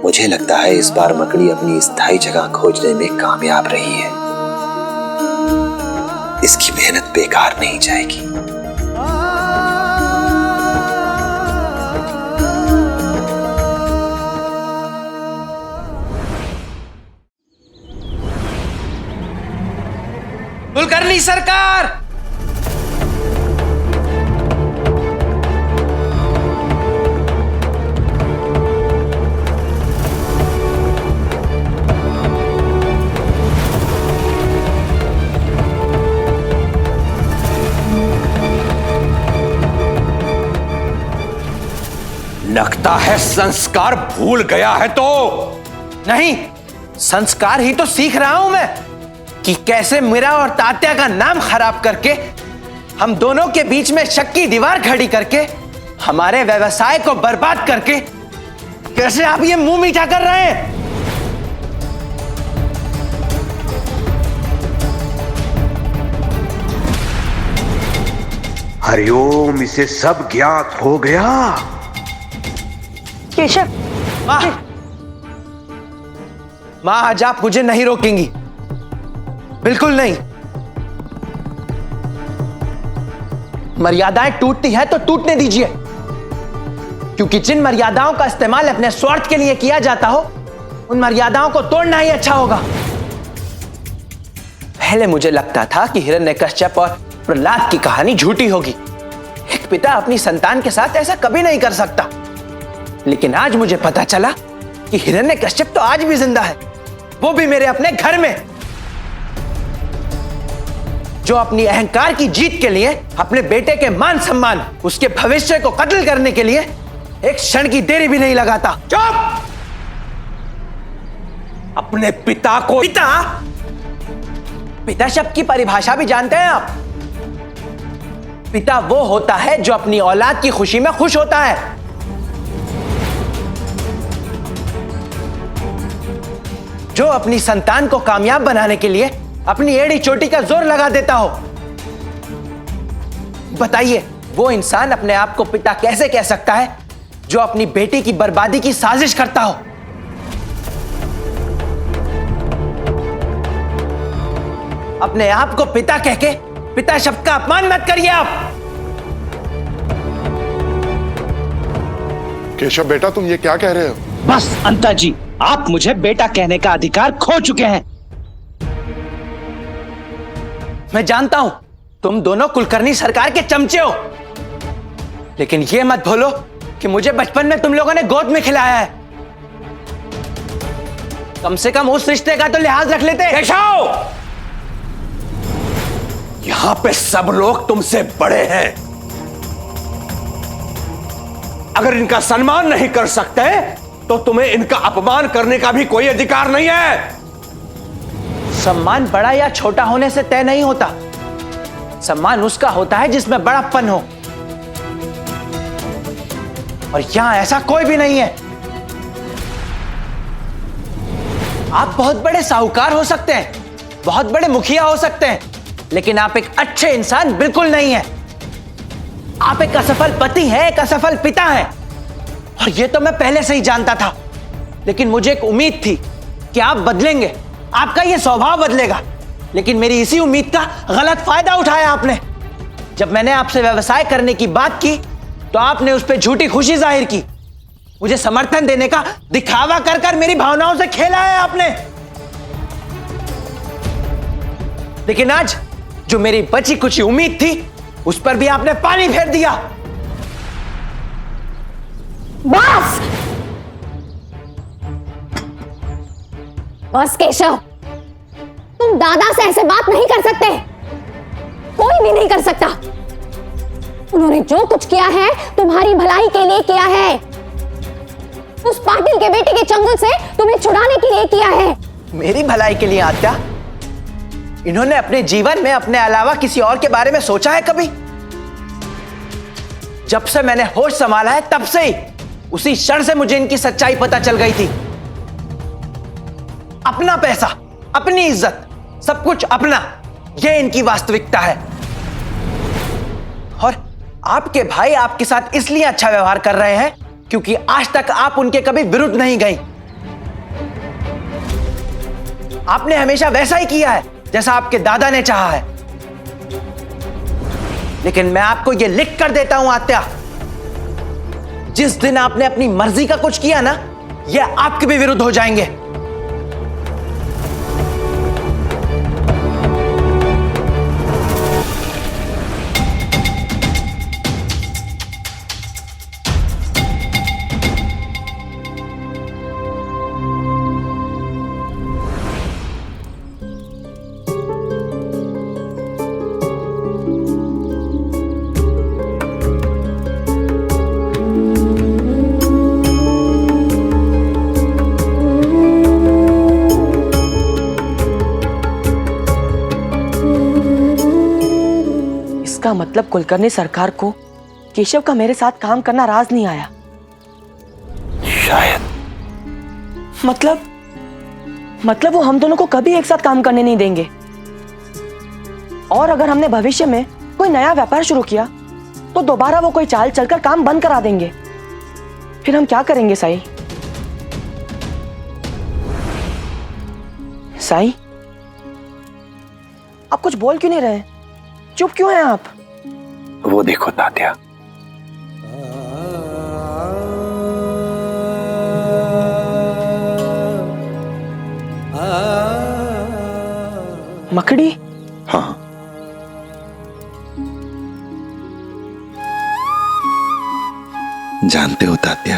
मुझे लगता है इस बार मकड़ी अपनी स्थायी जगह खोजने में कामयाब रही है। इसकी मेहनत बेकार नहीं जाएगी। कुलकर्णी सरकार, लगता है संस्कार भूल गया है। तो नहीं, संस्कार ही तो सीख रहा हूं मैं कि कैसे मेरा और तात्या का नाम खराब करके, हम दोनों के बीच में शक की दीवार खड़ी करके, हमारे व्यवसाय को बर्बाद करके कैसे आप ये मुंह मीठा कर रहे हैं। हरिओम, इसे सब ज्ञात हो गया। केशव, मां आज आप मुझे नहीं रोकेंगी, बिल्कुल नहीं। मर्यादाएं टूटती है तो टूटने दीजिए, क्योंकि जिन मर्यादाओं का इस्तेमाल अपने स्वार्थ के लिए किया जाता हो, उन मर्यादाओं को तोड़ना ही अच्छा होगा। पहले मुझे लगता था कि हिरण्यकश्यप और प्रहलाद की कहानी झूठी होगी। एक पिता अपनी संतान के साथ ऐसा कभी नहीं कर सकता। लेकिन आज मुझे पता चला कि हिरण्यकश्यप तो आज भी जिंदा है, वो भी मेरे अपने घर में, जो अपनी अहंकार की जीत के लिए, अपने बेटे के मान सम्मान, उसके भविष्य को कत्ल करने के लिए एक क्षण की देरी भी नहीं लगाता। चुप! अपने पिता को पिता शब्द की परिभाषा भी जानते हैं आप? पिता वो होता है जो अपनी औलाद की खुशी में खुश होता है। जो अपनी संतान को कामयाब बनाने के लिए अपनी एड़ी चोटी का जोर लगा देता हो। बताइए, वो इंसान अपने आप को पिता कैसे कह सकता है जो अपनी बेटी की बर्बादी की साजिश करता हो? अपने आप को पिता कह के पिता शब्द का अपमान मत करिए आप। केशव बेटा, तुम ये क्या कह रहे हो? बस अंता जी, आप मुझे बेटा कहने का अधिकार खो चुके हैं। मैं जानता हूं तुम दोनों कुलकर्णी सरकार के चमचे हो, लेकिन यह मत भूलो कि मुझे बचपन में तुम लोगों ने गोद में खिलाया है। कम से कम उस रिश्ते का तो लिहाज रख लेते। केशव, यहां पे सब लोग तुमसे बड़े हैं। अगर इनका सम्मान नहीं कर सकते तो तुम्हें इनका अपमान करने का भी कोई अधिकार नहीं है। सम्मान बड़ा या छोटा होने से तय नहीं होता। सम्मान उसका होता है जिसमें बड़प्पन हो, और यहां ऐसा कोई भी नहीं है। आप बहुत बड़े साहूकार हो सकते हैं, बहुत बड़े मुखिया हो सकते हैं, लेकिन आप एक अच्छे इंसान बिल्कुल नहीं है। आप एक असफल पति हैं, एक असफल पिता हैं, और यह तो मैं पहले से ही जानता था। लेकिन मुझे एक उम्मीद थी कि आप बदलेंगे, आपका यह स्वभाव बदलेगा। लेकिन मेरी इसी उम्मीद का गलत फायदा उठाया आपने। जब मैंने आपसे व्यवसाय करने की बात की तो आपने उस पर झूठी खुशी जाहिर की। मुझे समर्थन देने का दिखावा कर कर मेरी भावनाओं से खेला है आपने। लेकिन आज जो मेरी बची कुछ उम्मीद थी, उस पर भी आपने पानी फेर दिया। बस बस केशव, तुम दादा से ऐसे बात नहीं कर सकते। कोई भी नहीं कर सकता। उन्होंने जो कुछ किया है तुम्हारी भलाई के लिए किया है। उस पाटिल के बेटे के चंगुल से तुम्हें छुड़ाने के लिए किया है। मेरी भलाई के लिए आत्या? इन्होंने अपने जीवन में अपने अलावा किसी और के बारे में सोचा है कभी? जब से मैंने होश संभाला है तब से ही, उसी क्षण से मुझे इनकी सच्चाई पता चल गई थी। अपना पैसा, अपनी इज्जत, सब कुछ अपना, यह इनकी वास्तविकता है। और आपके भाई आपके साथ इसलिए अच्छा व्यवहार कर रहे हैं क्योंकि आज तक आप उनके कभी विरुद्ध नहीं गई। आपने हमेशा वैसा ही किया है जैसा आपके दादा ने चाहा है। लेकिन मैं आपको यह लिख कर देता हूं आत्या, जिस दिन आपने अपनी मर्जी का कुछ किया ना, यह आपके भी विरुद्ध हो जाएंगे। इसका मतलब कुलकर्णी सरकार को केशव का मेरे साथ काम करना राज नहीं आया। शायद। मतलब वो हम दोनों को कभी एक साथ काम करने नहीं देंगे। और अगर हमने भविष्य में कोई नया व्यापार शुरू किया तो दोबारा वो कोई चाल चलकर काम बंद करा देंगे। फिर हम क्या करेंगे साई? साई, आप कुछ बोल क्यों नहीं रहे? चुप क्यों हैं आप? वो देखो तात्या, मकड़ी। हाँ, जानते हो तात्या,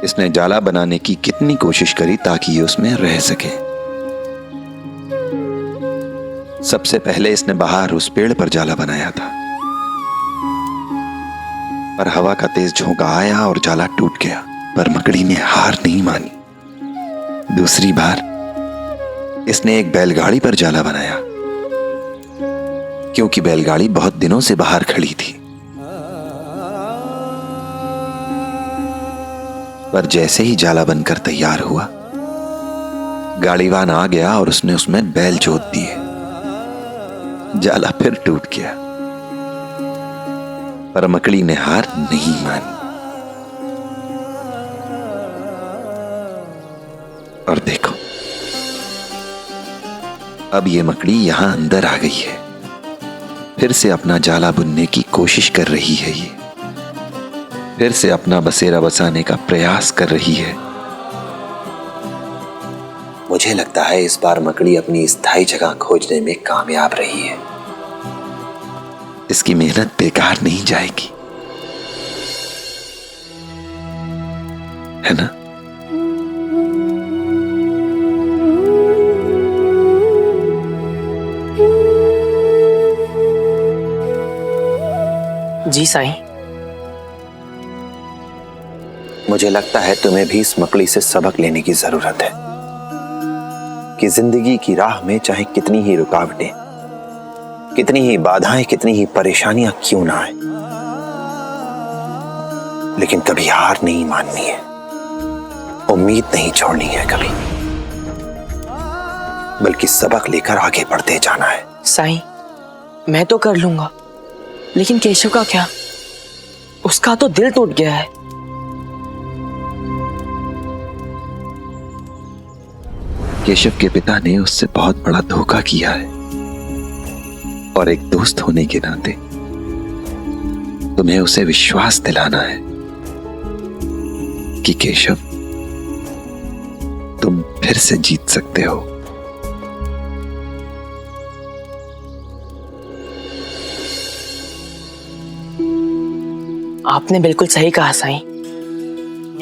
इसने जाला बनाने की कितनी कोशिश करी ताकि ये उसमें रह सके। सबसे पहले इसने बाहर उस पेड़ पर जाला बनाया था, पर हवा का तेज झोंका आया और जाला टूट गया। पर मकड़ी ने हार नहीं मानी। दूसरी बार इसने एक बैलगाड़ी पर जाला बनाया, क्योंकि बैलगाड़ी बहुत दिनों से बाहर खड़ी थी। पर जैसे ही जाला बनकर तैयार हुआ, गाड़ीवान आ गया और उसने उसमें बैल जोत दिए। जाला फिर टूट गया, पर मकड़ी ने हार नहीं मानी। और देखो, अब ये मकड़ी यहां अंदर आ गई है। फिर से अपना जाला बुनने की कोशिश कर रही है। ये फिर से अपना बसेरा बसाने का प्रयास कर रही है। मुझे लगता है इस बार मकड़ी अपनी स्थायी जगह खोजने में कामयाब रही है। इसकी मेहनत बेकार नहीं जाएगी, है ना? जी साईं। मुझे लगता है तुम्हें भी इस मकड़ी से सबक लेने की जरूरत है कि जिंदगी की राह में चाहे कितनी ही रुकावटें, कितनी ही बाधाएं, कितनी ही परेशानियां क्यों ना आए, लेकिन कभी हार नहीं माननी है, उम्मीद नहीं छोड़नी है कभी, बल्कि सबक लेकर आगे बढ़ते जाना है। साईं, मैं तो कर लूंगा, लेकिन केशव का क्या? उसका तो दिल टूट गया है। केशव के पिता ने उससे बहुत बड़ा धोखा किया है, और एक दोस्त होने के नाते तुम्हें उसे विश्वास दिलाना है कि केशव, तुम फिर से जीत सकते हो। आपने बिल्कुल सही कहा साईं।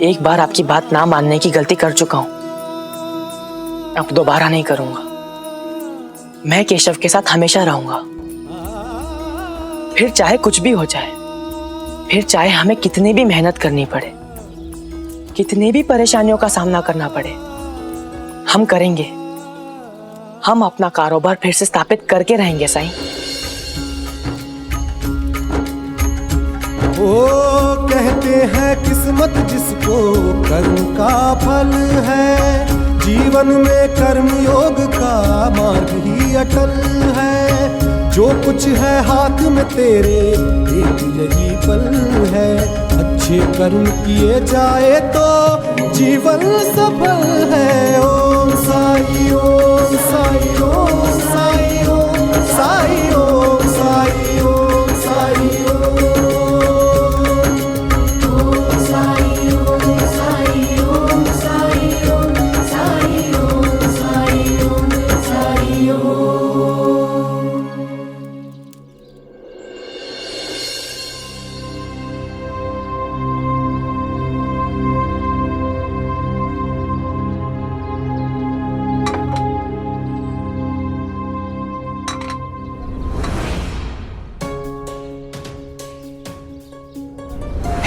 एक बार आपकी बात ना मानने की गलती कर चुका हूं, अब दोबारा नहीं करूंगा। मैं केशव के साथ हमेशा रहूंगा, फिर चाहे कुछ भी हो जाए, फिर चाहे हमें कितनी भी मेहनत करनी पड़े, कितनी भी परेशानियों का सामना करना पड़े, हम करेंगे। हम अपना कारोबार फिर से स्थापित करके रहेंगे साईं। वो कहते हैं किस्मत जिसको कर्म का फल है, जीवन में कर्म योग का मार्ग ही अटल है। जो कुछ है हाथ में तेरे एक यही पल है, अच्छे कर्म किए जाए तो जीवन सफल है। ओम साई ओम साई ओम साई ओम साई ओम साई ओम साई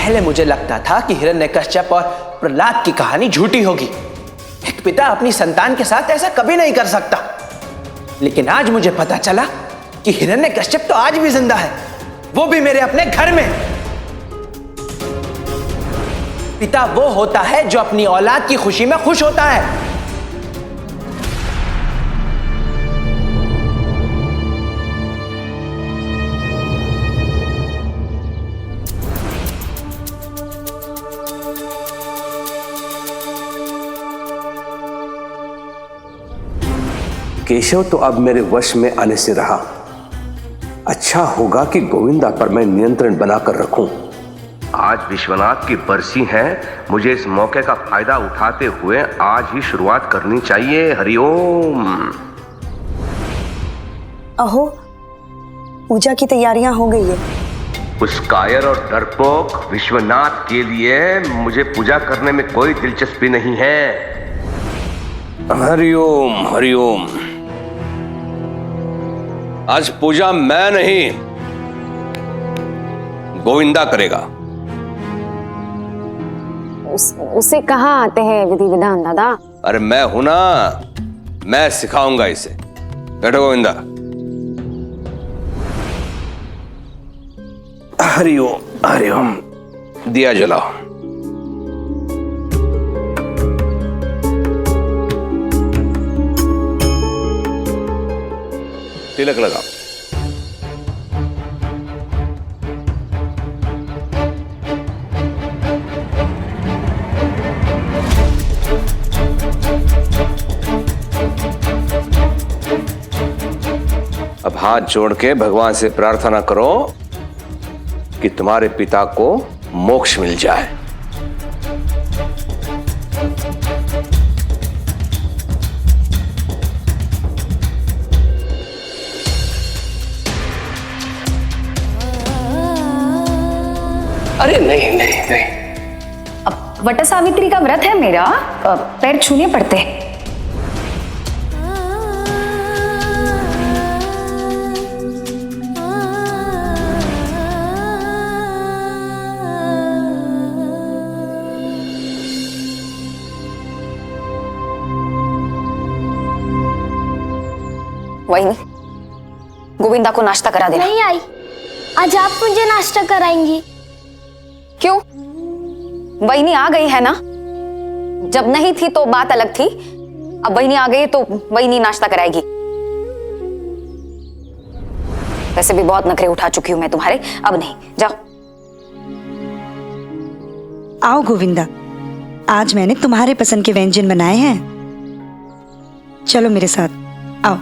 पहले मुझे लगता था कि हिरण्यकश्यप और प्रहलाद की कहानी झूठी होगी। एक पिता अपनी संतान के साथ ऐसा कभी नहीं कर सकता। लेकिन आज मुझे पता चला कि हिरण्यकश्यप तो आज भी जिंदा है, वो भी मेरे अपने घर में। पिता वो होता है जो अपनी औलाद की खुशी में खुश होता है। केशव तो अब मेरे वश में आने से रहा। अच्छा होगा कि गोविंदा पर मैं नियंत्रण बनाकर रखूं। आज विश्वनाथ की बरसी है, मुझे इस मौके का फायदा उठाते हुए आज ही शुरुआत करनी चाहिए। हरिओम। अहो, पूजा की तैयारियां हो गई है। उस कायर और डरपोक विश्वनाथ के लिए मुझे पूजा करने में कोई दिलचस्पी नहीं है। हरिओम हरिओम। आज पूजा मैं नहीं, गोविंदा करेगा। उसे कहाँ आते हैं विधि विधान दादा? अरे मैं हूं ना, मैं सिखाऊंगा इसे। बैठो गोविंदा। हरिओम हरिओम। दिया जलाओ। तिलक लगाओ। अब हाथ जोड़ के भगवान से प्रार्थना करो कि तुम्हारे पिता को मोक्ष मिल जाए। अरे नहीं नहीं नहीं। अब वट सावित्री का व्रत है मेरा, पैर छूने पड़ते हैं। वही गोविंदा को नाश्ता करा देना। नहीं आई, आज आप मुझे नाश्ता कराएंगी। क्यों? वहीनी आ गई है ना। जब नहीं थी तो बात अलग थी, अब वहीनी आ गई तो वहीनी नाश्ता कराएगी। वैसे भी बहुत नखरे उठा चुकी हूं मैं तुम्हारे, अब नहीं। जाओ। आओ गोविंदा, आज मैंने तुम्हारे पसंद के व्यंजन बनाए हैं। चलो मेरे साथ, आओ।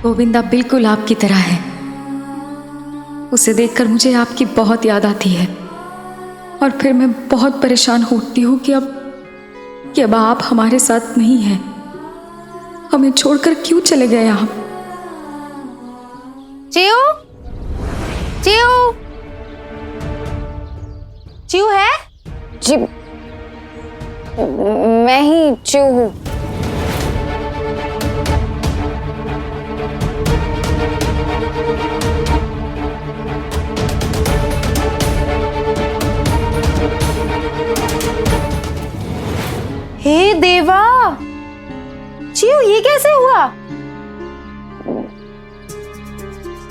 गोविंदा बिल्कुल आपकी तरह है। उसे देखकर मुझे आपकी बहुत याद आती है और फिर मैं बहुत परेशान होती हूँ कि अब आप हमारे साथ नहीं हैं। हमें छोड़कर क्यों चले गए आप? चिऊ, चिऊ, चिऊ है? जी, मैं ही चिऊ हूँ। हे देवा, चिऊ ये कैसे हुआ?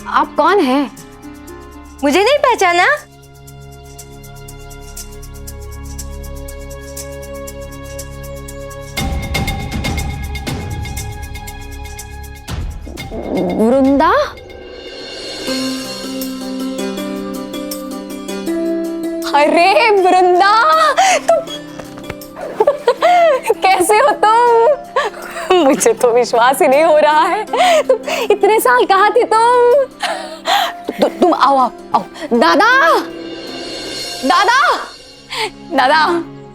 आप कौन हैं? मुझे नहीं पहचाना? वृंदा? अरे वृंदा, तुम कैसे हो तुम? मुझे तो विश्वास ही नहीं हो रहा है। तुम इतने साल कहाँ थी तुम आओ आओ आओ। दादा, दादा, दादा।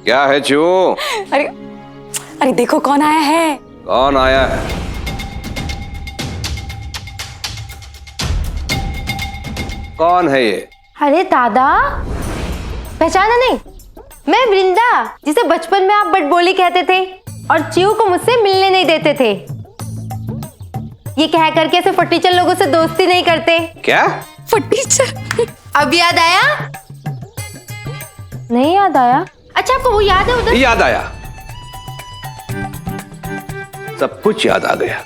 क्या है चू? अरे अरे देखो कौन आया है। कौन आया है? कौन है ये? अरे दादा, पहचाना नहीं? मैं वृंदा, जिसे बचपन में आप बटबोली कहते थे और चिऊ को मुझसे मिलने नहीं देते थे। ये कह करके ऐसे फटीचर लोगों से दोस्ती नहीं करते। क्या? फटीचर? अब याद आया? नहीं याद आया? अच्छा आपको वो याद है उधर? याद आया, सब कुछ याद आ गया।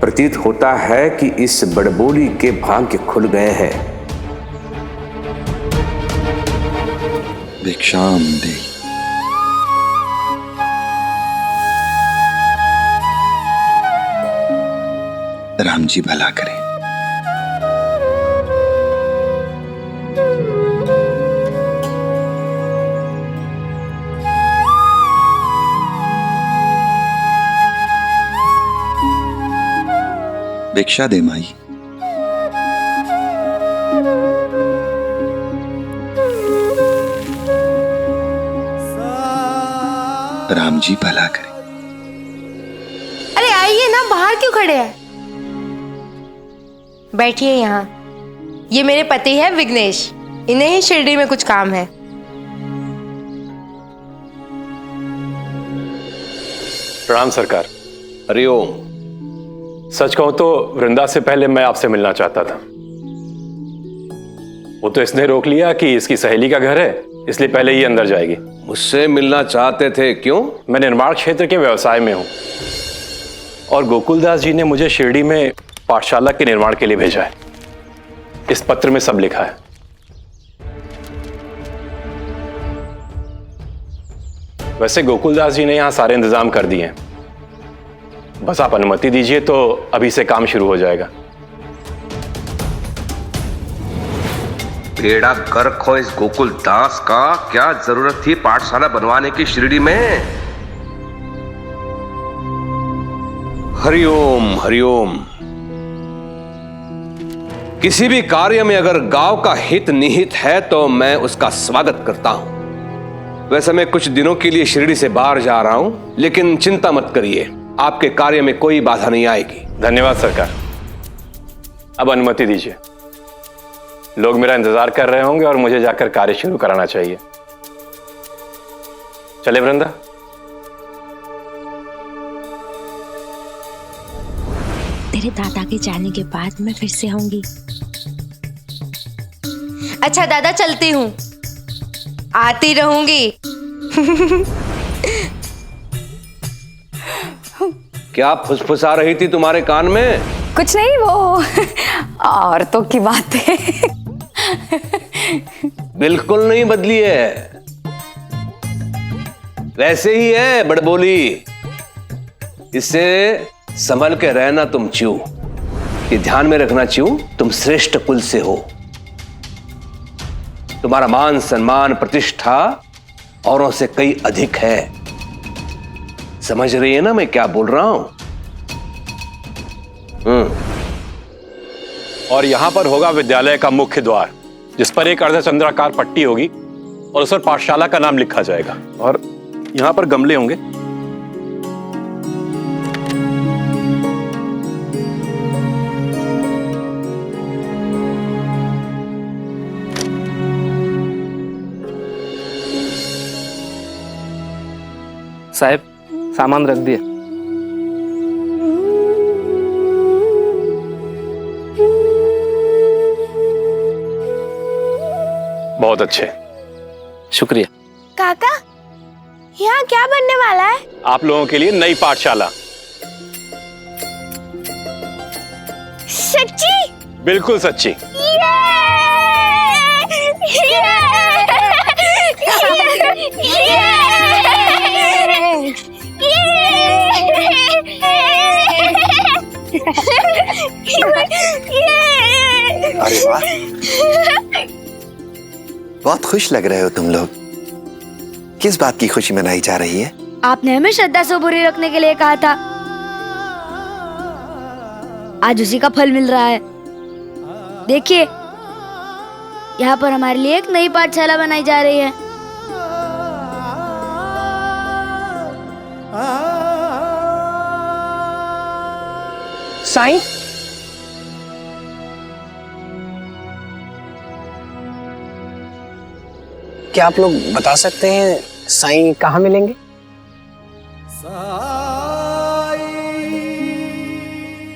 प्रतीत होता है कि इस बड़बोली के भाग्य खुल गए हैं। भिक्षाम दे। राम जी भला करें। भिक्षा दे माई। राम जी भला करे। अरे आइए ना, बाहर क्यों खड़े हैं? बैठिए यहाँ। ये मेरे पति है विघ्नेश, इन्हें ही शिरडी में कुछ काम है। प्रणाम सरकार। हरिओम। सच कहूं तो वृंदा से पहले मैं आपसे मिलना चाहता था। वो तो इसने रोक लिया कि इसकी सहेली का घर है, इसलिए पहले ही अंदर जाएगी। मुझसे मिलना चाहते थे? क्यों? मैं निर्माण क्षेत्र के व्यवसाय में हूं और गोकुलदास जी ने मुझे शिरडी में पाठशाला के निर्माण के लिए भेजा है। इस पत्र में सब लिखा है। वैसे गोकुलदास जी ने यहां सारे इंतजाम कर दिए हैं, बस आप अनुमति दीजिए तो अभी से काम शुरू हो जाएगा। बेड़ा गर्क हो इस गोकुल दास का। क्या जरूरत थी पाठशाला बनवाने की शिरडी में? हरिओम हरिओम। किसी भी कार्य में अगर गांव का हित निहित है तो मैं उसका स्वागत करता हूं। वैसे मैं कुछ दिनों के लिए शिरडी से बाहर जा रहा हूं, लेकिन चिंता मत करिए, आपके कार्य में कोई बाधा नहीं आएगी। धन्यवाद सरकार। अब अनुमति दीजिए, लोग मेरा इंतजार कर रहे होंगे और मुझे जाकर कार्य शुरू कराना चाहिए। चले वृंदा। तेरे दादा के जाने के बाद मैं फिर से आऊंगी। अच्छा दादा, चलती हूँ, आती रहूंगी। क्या फुसफुसा रही थी तुम्हारे कान में? कुछ नहीं, वो औरतों की बातें। बिल्कुल नहीं बदली है, वैसे ही है बड़बोली। इससे संभल के रहना तुम चिऊ। ये ध्यान में रखना चिऊ, तुम श्रेष्ठ कुल से हो। तुम्हारा मान सम्मान प्रतिष्ठा औरों से कई अधिक है। समझ रही है ना मैं क्या बोल रहा हूं? और यहां पर होगा विद्यालय का मुख्य द्वार, जिस पर एक अर्धचंद्राकार पट्टी होगी और उस पर पाठशाला का नाम लिखा जाएगा। और यहाँ पर गमले होंगे। साहब, सामान रख दिया। बहुत अच्छे, शुक्रिया। काका, यहाँ क्या बनने वाला है? आप लोगों के लिए नई पाठशाला। सच्ची? बिल्कुल सच्ची। अरे वाह, बहुत खुश लग रहे हो तुम लोग। किस बात की खुशी मनाई जा रही है? आपने हमें श्रद्धा से बुरी रखने के लिए कहा था, आज उसी का फल मिल रहा है। देखिए, यहाँ पर हमारे लिए एक नई पाठशाला बनाई जा रही है। साईं, क्या आप लोग बता सकते हैं साईं कहाँ मिलेंगे?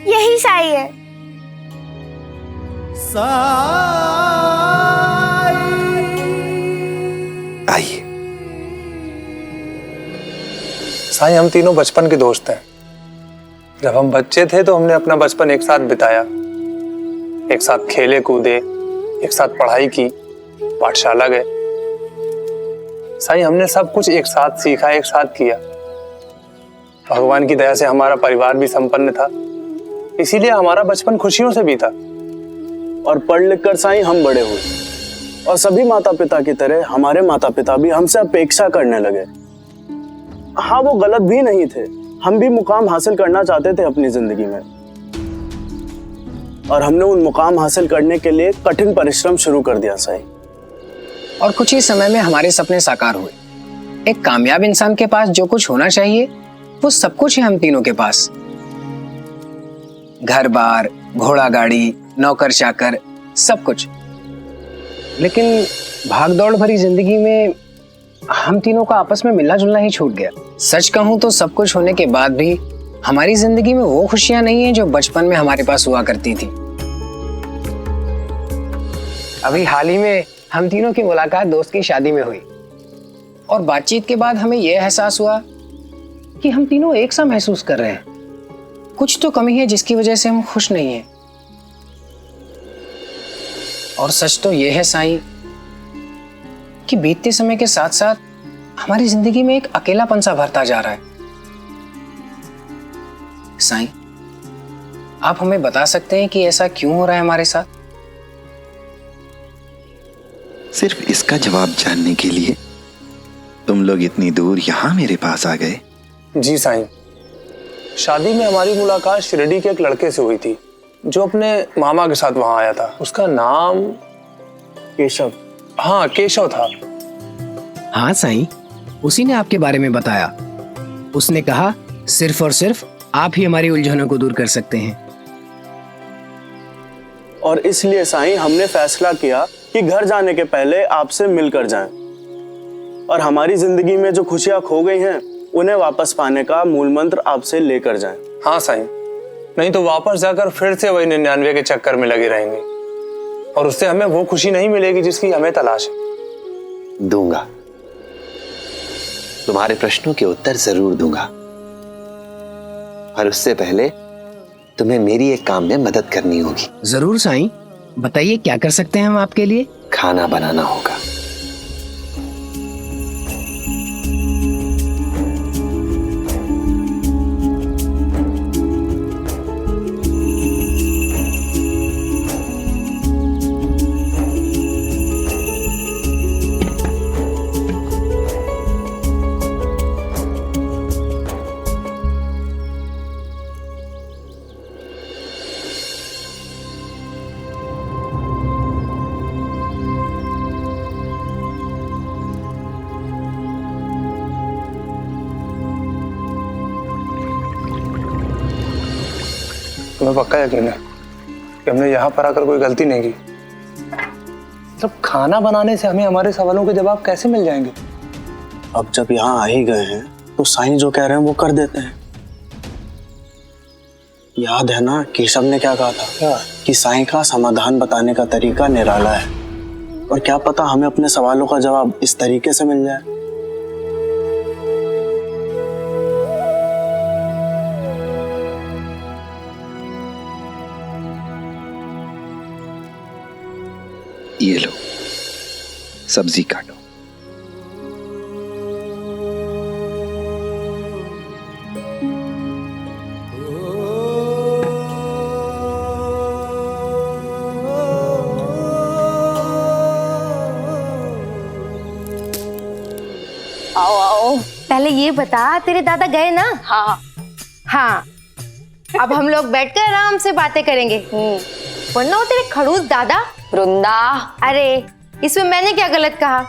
यही साई है। आइए। साईं, हम तीनों बचपन के दोस्त हैं। जब हम बच्चे थे तो हमने अपना बचपन एक साथ बिताया, एक साथ खेले कूदे, एक साथ पढ़ाई की, पाठशाला गए। साईं, हमने सब कुछ एक साथ सीखा, एक साथ किया। भगवान की दया से हमारा परिवार भी संपन्न था, इसीलिए हमारा बचपन खुशियों से बीता। और पढ़ लिख कर साईं हम बड़े हुए, और सभी माता पिता की तरह हमारे माता पिता भी हमसे अपेक्षा करने लगे। हाँ, वो गलत भी नहीं थे। हम भी मुकाम हासिल करना चाहते थे अपनी जिंदगी में, और हमने उन मुकाम हासिल करने के लिए कठिन परिश्रम शुरू कर दिया साईं। और कुछ ही समय में हमारे सपने साकार हुए। एक कामयाब इंसान के पास जो कुछ होना चाहिए वो सब कुछ है हम तीनों के पास। घर बार, घोड़ा गाड़ी, नौकर चाकर, सब कुछ। लेकिन भागदौड़ भरी जिंदगी में हम तीनों का आपस में मिलना जुलना ही छूट गया। सच कहूं तो सब कुछ होने के बाद भी हमारी जिंदगी में वो खुशियां नहीं है जो बचपन में हमारे पास हुआ करती थी। अभी हाल ही में हम तीनों की मुलाकात दोस्त की शादी में हुई, और बातचीत के बाद हमें यह एहसास हुआ कि हम तीनों एक सा महसूस कर रहे हैं। कुछ तो कमी है जिसकी वजह से हम खुश नहीं हैं। और सच तो यह है साईं कि बीतते समय के साथ साथ हमारी जिंदगी में एक अकेलापन सा भरता जा रहा है। साईं, आप हमें बता सकते हैं कि ऐसा क्यों हो रहा है हमारे साथ? सिर्फ इसका जवाब जानने के लिए तुम लोग इतनी दूर यहाँ मेरे पास आ गए? जी साईं, शादी में हमारी मुलाकात शिरडी के एक लड़के से हुई थी जो अपने मामा के साथ वहां आया था। उसका नाम केशव। हाँ, केशव था। हाँ साईं, उसी ने आपके बारे में बताया। उसने कहा सिर्फ और सिर्फ आप ही हमारी उलझनों को दूर कर सकते हैं। और इसलिए साईं हमने फैसला किया कि घर जाने के पहले आपसे मिलकर जाएं, और हमारी जिंदगी में जो खुशियां खो गई हैं उन्हें वापस पाने का मूल मंत्र आपसे लेकर जाएं। हाँ साईं, नहीं तो वापस जाकर फिर से वही 99 के चक्कर में लगे रहेंगे, और उससे हमें वो खुशी नहीं मिलेगी जिसकी हमें तलाश है। दूंगा, तुम्हारे प्रश्नों के उत्तर जरूर दूंगा, पर उससे पहले तुम्हें मेरी एक काम में मदद करनी होगी। जरूर साईं, बताइए क्या कर सकते हैं हम आपके लिए? खाना बनाना होगा। तुम्हें पक्का यकीन है कि हमने यहाँ पर आकर कोई गलती नहीं की? तब खाना बनाने से हमें हमारे सवालों के जवाब कैसे मिल जाएंगे? अब जब यहाँ आ ही गए हैं तो साईं जो कह रहे हैं वो कर देते हैं। याद है ना केशव ने क्या कहा था? कि साईं का समाधान बताने का तरीका निराला है, और क्या पता हमें अपने सवालों का जवाब इस तरीके से मिल जाए। ये लो, सब्जी काटो। आओ आओ, पहले ये बता तेरे दादा गए ना? हाँ हाँ, अब हम लोग बैठकर आराम से बातें करेंगे, वरना वो तेरे खड़ूस दादा। वृंदा, अरे इसमें मैंने क्या गलत कहा?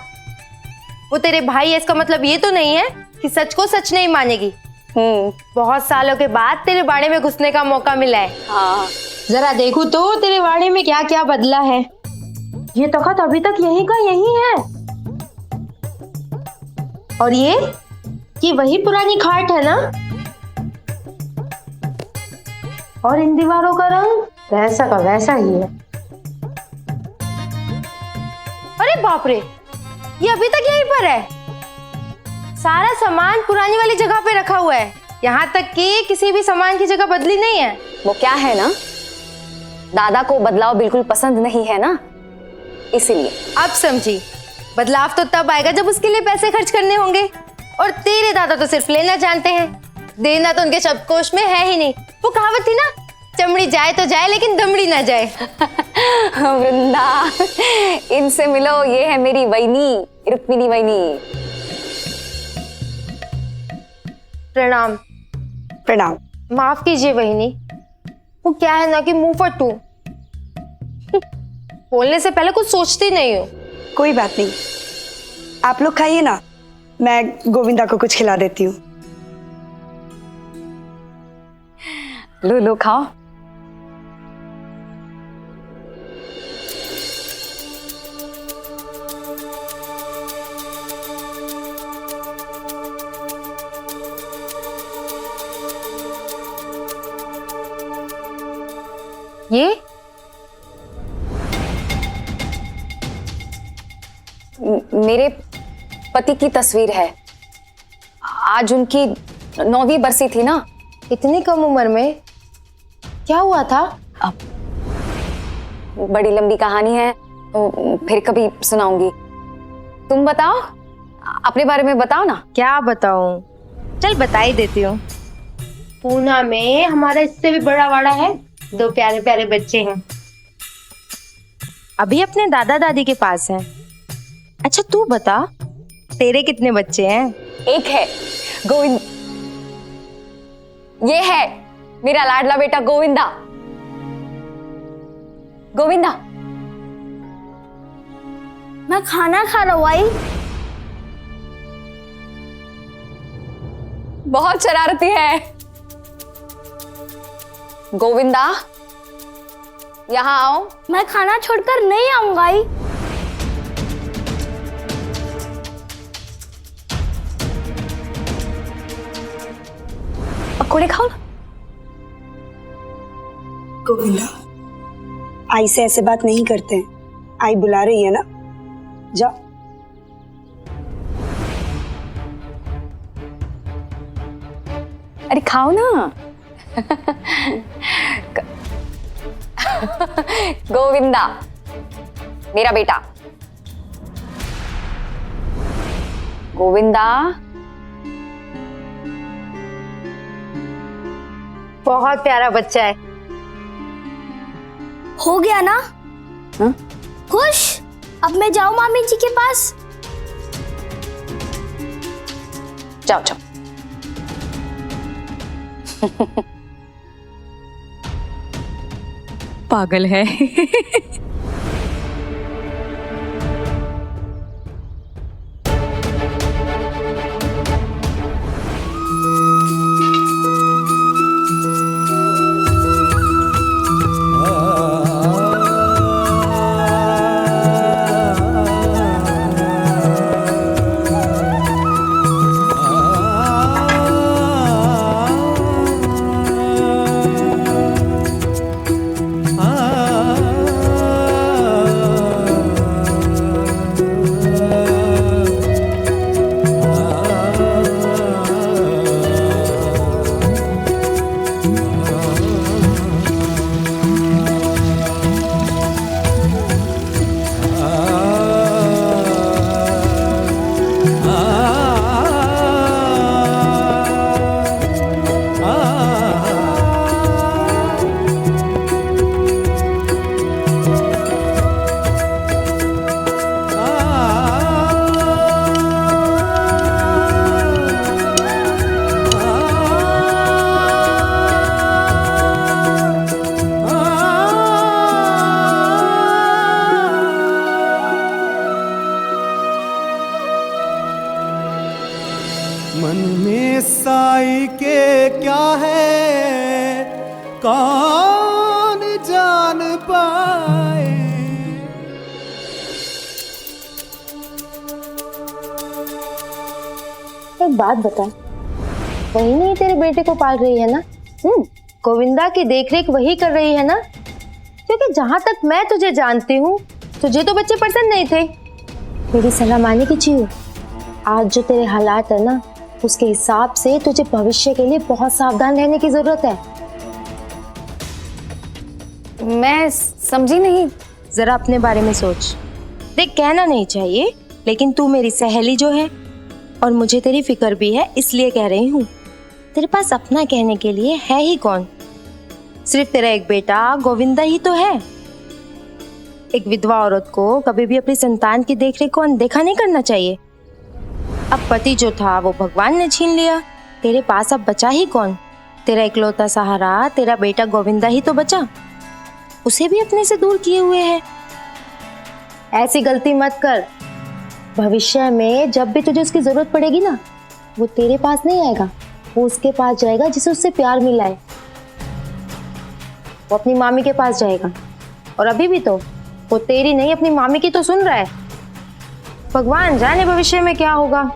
वो तेरे भाई है, इसका मतलब ये तो नहीं है कि सच को सच नहीं मानेगी। बहुत सालों के बाद तेरे बाड़े में घुसने का मौका मिला है। हाँ, जरा देखूं तो तेरे बाड़े में क्या क्या बदला है। ये तख्त अभी तक यहीं का यहीं है, और ये वही पुरानी खाट है ना? और इन दीवारों का रंग वैसा का वैसा ही है। अरे बाप रे, ये अभी तक यहीं पर है। सारा सामान पुरानी वाली जगह पे रखा हुआ है, यहाँ तक कि किसी भी सामान की जगह बदली नहीं है। वो क्या है ना, दादा को बदलाव बिल्कुल पसंद नहीं है ना, इसीलिए। अब समझी, बदलाव तो तब आएगा जब उसके लिए पैसे खर्च करने होंगे, और तेरे दादा तो सिर्फ लेना जानते हैं, देना तो उनके शब्दकोश में है ही नहीं। वो कहावत थी ना, चमड़ी जाए तो जाए लेकिन दमड़ी ना जाए। वृंदा, इनसे मिलो, ये है मेरी वैनी, रुक्मिनी वैनी। प्रणाम। प्रणाम। माफ कीजिए बहिनी, वो क्या है ना कि मुंह फटू, बोलने से पहले कुछ सोचती नहीं हो। कोई बात नहीं, आप लोग खाइए ना, मैं गोविंदा को कुछ खिला देती हूँ। लो लो खाओ। ये मेरे पति की तस्वीर है। आज उनकी 9वीं बरसी थी ना। इतनी कम उम्र में क्या हुआ था? अब बड़ी लंबी कहानी है, तो फिर कभी सुनाऊंगी। तुम बताओ, अपने बारे में बताओ ना। क्या बताऊं? चल बता ही देती हूँ। पूना में हमारा इससे भी बड़ा वाड़ा है, 2 प्यारे प्यारे बच्चे हैं, अभी अपने दादा दादी के पास हैं। अच्छा तू बता, तेरे कितने बच्चे हैं? एक है गोविंद, ये है मेरा लाडला बेटा गोविंदा। गोविंदा, मैं खाना खा रहा हूँ आई। बहुत शरारती है। गोविंदा, यहाँ आओ। मैं खाना छोड़कर नहीं आऊंगा आई। पकोड़े खाओ ना। गोविंदा, आई से ऐसे बात नहीं करते हैं, आई बुला रही है ना, जाओ। अरे खाओ ना। गोविंदा मेरा बेटा। गोविंदा बहुत प्यारा बच्चा है। हो गया ना? खुश? अब मैं जाऊं मामी जी के पास? जाओ जाओ। पागल है। मन में साई के क्या है कौन जान पाए। एक बात बता, वही नहीं तेरे बेटे को पाल रही है ना? गोविंदा की देखरेख वही कर रही है ना? क्योंकि जहां तक मैं तुझे जानती हूँ, तुझे तो बच्चे पसंद नहीं थे। मेरी सलाह माने की चीज, आज जो तेरे हालात है ना, उसके हिसाब से तुझे भविष्य के लिए बहुत सावधान रहने की जरूरत है। मैं समझी नहीं। जरा अपने बारे में सोच। देख, कहना नहीं चाहिए, लेकिन तू मेरी सहेली जो है और मुझे तेरी फिक्र भी है, इसलिए कह रही हूँ। तेरे पास अपना कहने के लिए है ही कौन? सिर्फ तेरा एक बेटा गोविंदा ही तो है। एक विधवा औरत को कभी भी अपनी संतान की देखरेख को अनदेखा नहीं करना चाहिए। अब पति जो था वो भगवान ने छीन लिया, तेरे पास अब बचा ही कौन? तेरा इकलौता सहारा तेरा बेटा गोविंदा ही तो बचा। उसे भी अपने से दूर किए हुए है। ऐसी गलती मत कर। भविष्य में जब भी तुझे उसकी जरूरत पड़ेगी ना, वो तेरे पास नहीं आएगा, वो उसके पास जाएगा जिसे उससे प्यार मिला है। वो अपनी मामी के पास जाएगा, और अभी भी तो वो तेरी नहीं अपनी मामी की तो सुन रहा है। भगवान जाने भविष्य में क्या होगा।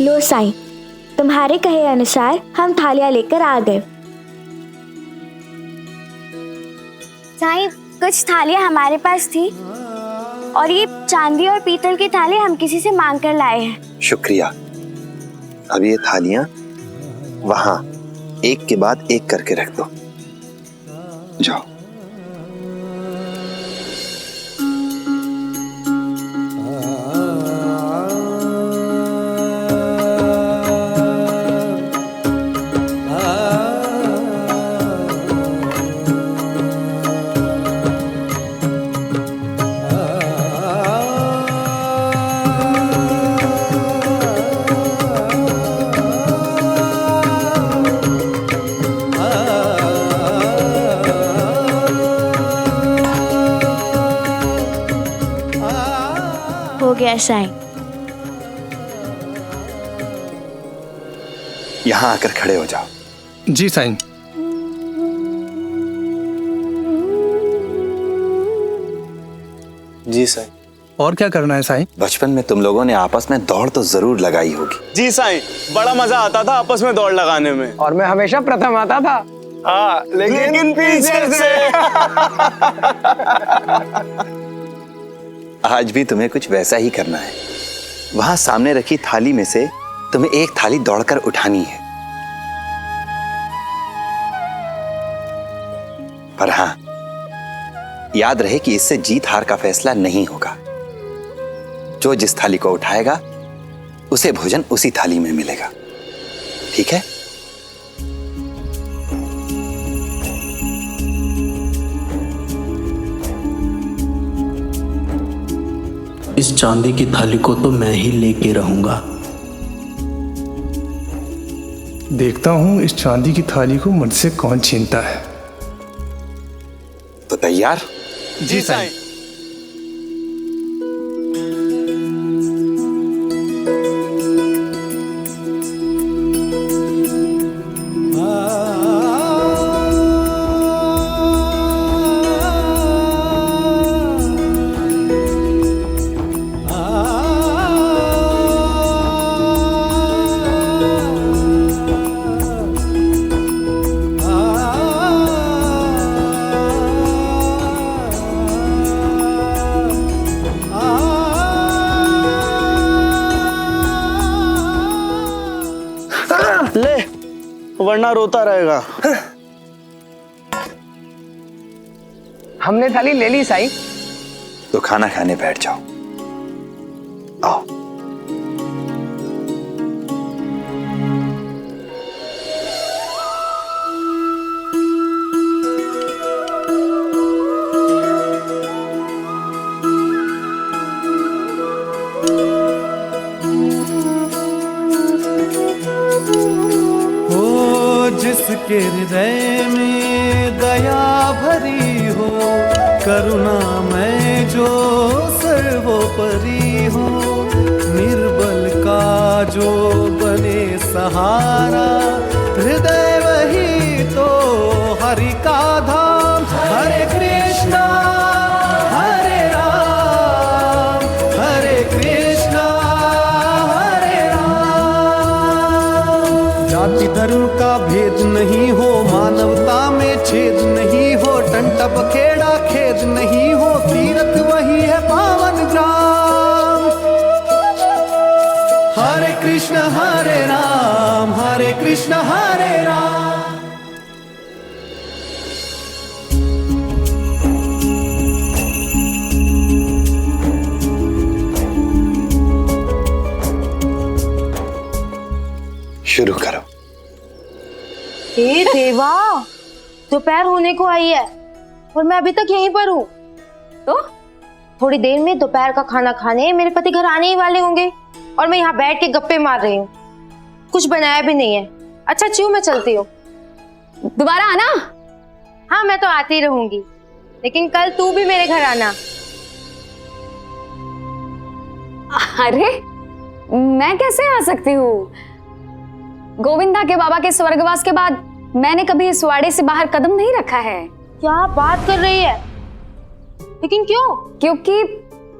लो साईं, तुम्हारे कहे अनुसार हम थालियां लेकर आ गए। साईं, कुछ थालियां हमारे पास थी और ये चांदी और पीतल की थाली हम किसी से मांग कर लाए हैं। शुक्रिया। अब ये थालियां वहां एक के बाद एक करके रख दो। जाओ। हो गया साईं। यहां आकर खड़े हो जाओ। जी साईं। जी साईं। और क्या करना है साईं? बचपन में तुम लोगों ने आपस में दौड़ तो जरूर लगाई होगी। जी साईं, बड़ा मजा आता था आपस में दौड़ लगाने में। और मैं हमेशा प्रथम आता था। हाँ, लेकिन पीछे से। आज भी तुम्हें कुछ वैसा ही करना है। वहां सामने रखी थाली में से तुम्हें एक थाली दौड़कर उठानी है। पर हां, याद रहे कि इससे जीत हार का फैसला नहीं होगा। जो जिस थाली को उठाएगा उसे भोजन उसी थाली में मिलेगा। ठीक है? इस चांदी की थाली को तो मैं ही लेके रहूंगा। देखता हूं इस चांदी की थाली को मुझसे कौन छीनता है। तो तैयार? जी साईं। ले, वरना रोता रहेगा। हमने थाली ले ली साईं। तो खाना खाने बैठ जाओ। आओ। जिसके हृदय में दया भरी हो, करुणा में जो सर्वोपरि हो, निर्बल का जो बने सहारा, हृदय वही तो हरि का धाम। हरे कृष्णा हरे राम, हरे कृष्णा हरे राम। जाति धर्म का भेद नहीं हो, मानवता में छेद नहीं हो, टंटा बखेड़ा खेद नहीं हो, तीर्थ वही है पावन ग्राम। हरे कृष्ण हरे राम, हरे कृष्ण हरे राम। शुरू करो। हे देवा, दोपहर होने को आई है और मैं अभी तक यहीं पर हूँ। तो थोड़ी देर में दोपहर का खाना खाने मेरे पति घर आने ही वाले होंगे और मैं यहाँ बैठ के गप्पे मार रही हूँ। कुछ बनाया भी नहीं है। अच्छा चिऊ, मैं चलती हूँ। दोबारा आना। हाँ, मैं तो आती रहूंगी, लेकिन कल तू भी मेरे घर आना। अरे मैं कैसे आ सकती हूँ? गोविंदा के बाबा के स्वर्गवास के बाद मैंने कभी इस वाड़े से बाहर कदम नहीं रखा है। क्या बात कर रही है? लेकिन क्यों? क्योंकि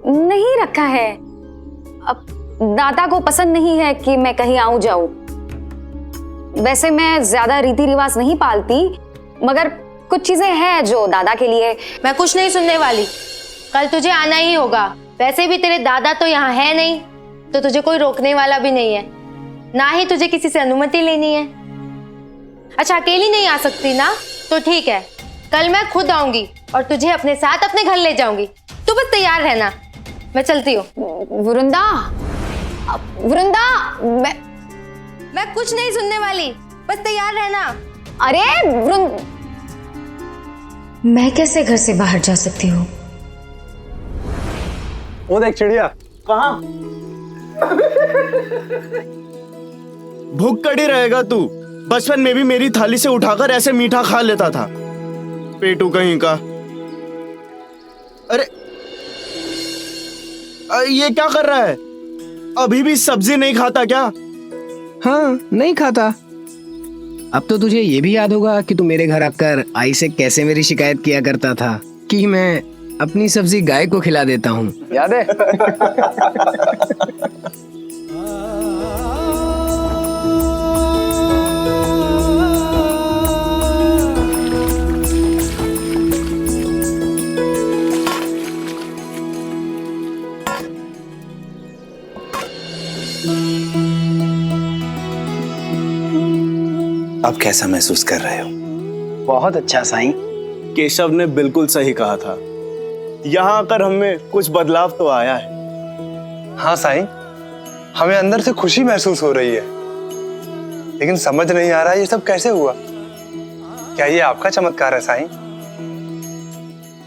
नहीं रखा है। अब दादा को पसंद नहीं है कि मैं कहीं आऊं जाऊं। वैसे मैं ज्यादा रीति रिवाज नहीं पालती, मगर कुछ चीजें हैं जो दादा के लिए। मैं कुछ नहीं सुनने वाली। कल तुझे आना ही होगा। वैसे भी तेरे दादा तो यहाँ है नहीं, तो तुझे कोई रोकने वाला भी नहीं है, ना ही तुझे किसी से अनुमति लेनी है। अच्छा, अकेली नहीं आ सकती ना? तो ठीक है, कल मैं खुद आऊंगी और तुझे अपने साथ अपने घर ले जाऊंगी। तू बस तैयार रहना। मैं चलती हूँ। वरुंदा, वरुंदा, मैं कुछ नहीं सुनने वाली, बस तैयार रहना। अरे मैं कैसे घर से बाहर जा सकती हूँ? वो देख चिड़िया। कहाँ? भूख कड़ी रहेगा तू। बचपन में भी मेरी थाली से उठाकर ऐसे मीठा खा लेता था, पेटू कहीं का। अरे ये क्या कर रहा है? अभी भी सब्जी नहीं खाता क्या? हाँ, नहीं खाता। अब तो तुझे ये भी याद होगा कि तू मेरे घर आकर आई से कैसे मेरी शिकायत किया करता था कि मैं अपनी सब्जी गाय को खिला देता हूँ। याद है? अब कैसा महसूस कर रहे हो? बहुत अच्छा साईं। केशव ने बिल्कुल सही कहा था। यहाँ आकर हमें कुछ बदलाव तो आया है। हाँ साईं, हमें अंदर से खुशी महसूस हो रही है, लेकिन समझ नहीं आ रहा ये सब कैसे हुआ। क्या ये आपका चमत्कार है साईं?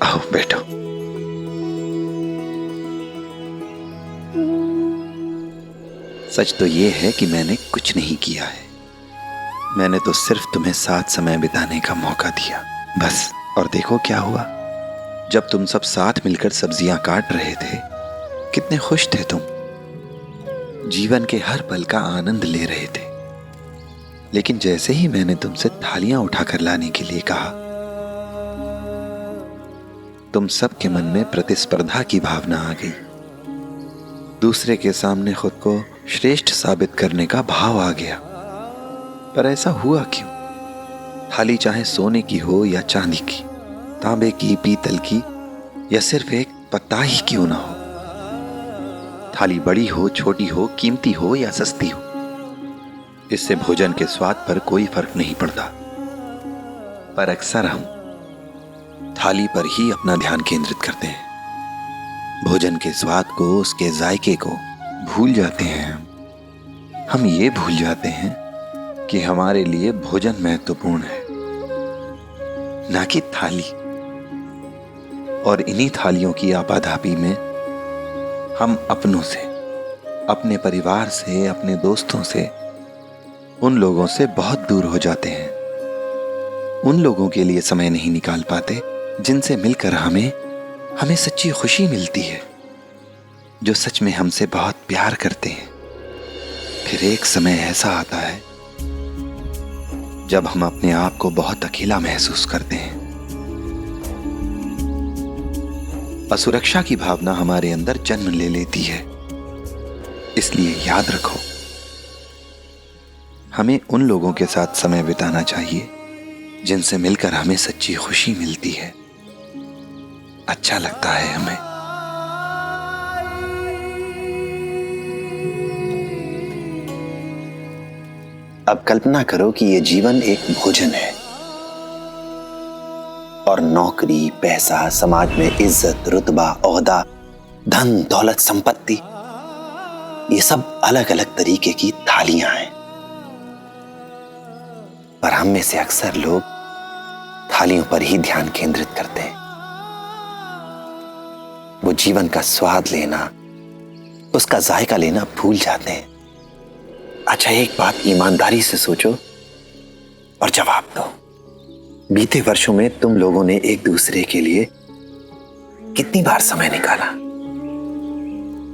आओ बैठो। सच तो ये है कि मैंने कुछ नहीं किया है। मैंने तो सिर्फ तुम्हें साथ समय बिताने का मौका दिया, बस। और देखो क्या हुआ। जब तुम सब साथ मिलकर सब्जियां काट रहे थे, कितने खुश थे तुम, जीवन के हर पल का आनंद ले रहे थे। लेकिन जैसे ही मैंने तुमसे थालियां उठाकर लाने के लिए कहा, तुम सबके मन में प्रतिस्पर्धा की भावना आ गई। दूसरे के सामने खुद को श्रेष्ठ साबित करने का भाव आ गया। पर ऐसा हुआ क्यों? थाली चाहे सोने की हो या चांदी की, तांबे की, पीतल की, या सिर्फ एक पत्ता ही क्यों ना हो, थाली बड़ी हो, छोटी हो, कीमती हो या सस्ती हो, इससे भोजन के स्वाद पर कोई फर्क नहीं पड़ता, पर अक्सर हम थाली पर ही अपना ध्यान केंद्रित करते हैं। भोजन के स्वाद को, उसके जायके को भूल जाते हैं। हम ये भूल जाते हैं कि हमारे लिए भोजन महत्वपूर्ण है, ना कि थाली। और इन्हीं थालियों की आपाधापी में हम अपनों से, अपने परिवार से, अपने दोस्तों से, उन लोगों से बहुत दूर हो जाते हैं। उन लोगों के लिए समय नहीं निकाल पाते जिनसे मिलकर हमें सच्ची खुशी मिलती है, जो सच में हमसे बहुत प्यार करते हैं। फिर एक समय ऐसा आता है जब हम अपने आप को बहुत अकेला महसूस करते हैं। असुरक्षा की भावना हमारे अंदर जन्म ले लेती है। इसलिए याद रखो, हमें उन लोगों के साथ समय बिताना चाहिए जिनसे मिलकर हमें सच्ची खुशी मिलती है, अच्छा लगता है हमें। अब कल्पना करो कि यह जीवन एक भोजन है और नौकरी, पैसा, समाज में इज्जत, रुतबा, ओहदा, धन, दौलत, संपत्ति, ये सब अलग अलग तरीके की थालियां हैं। पर हम में से अक्सर लोग थालियों पर ही ध्यान केंद्रित करते हैं। वो जीवन का स्वाद लेना, उसका जायका लेना भूल जाते हैं। अच्छा, एक बात ईमानदारी से सोचो और जवाब दो। बीते वर्षों में तुम लोगों ने एक दूसरे के लिए कितनी बार समय निकाला,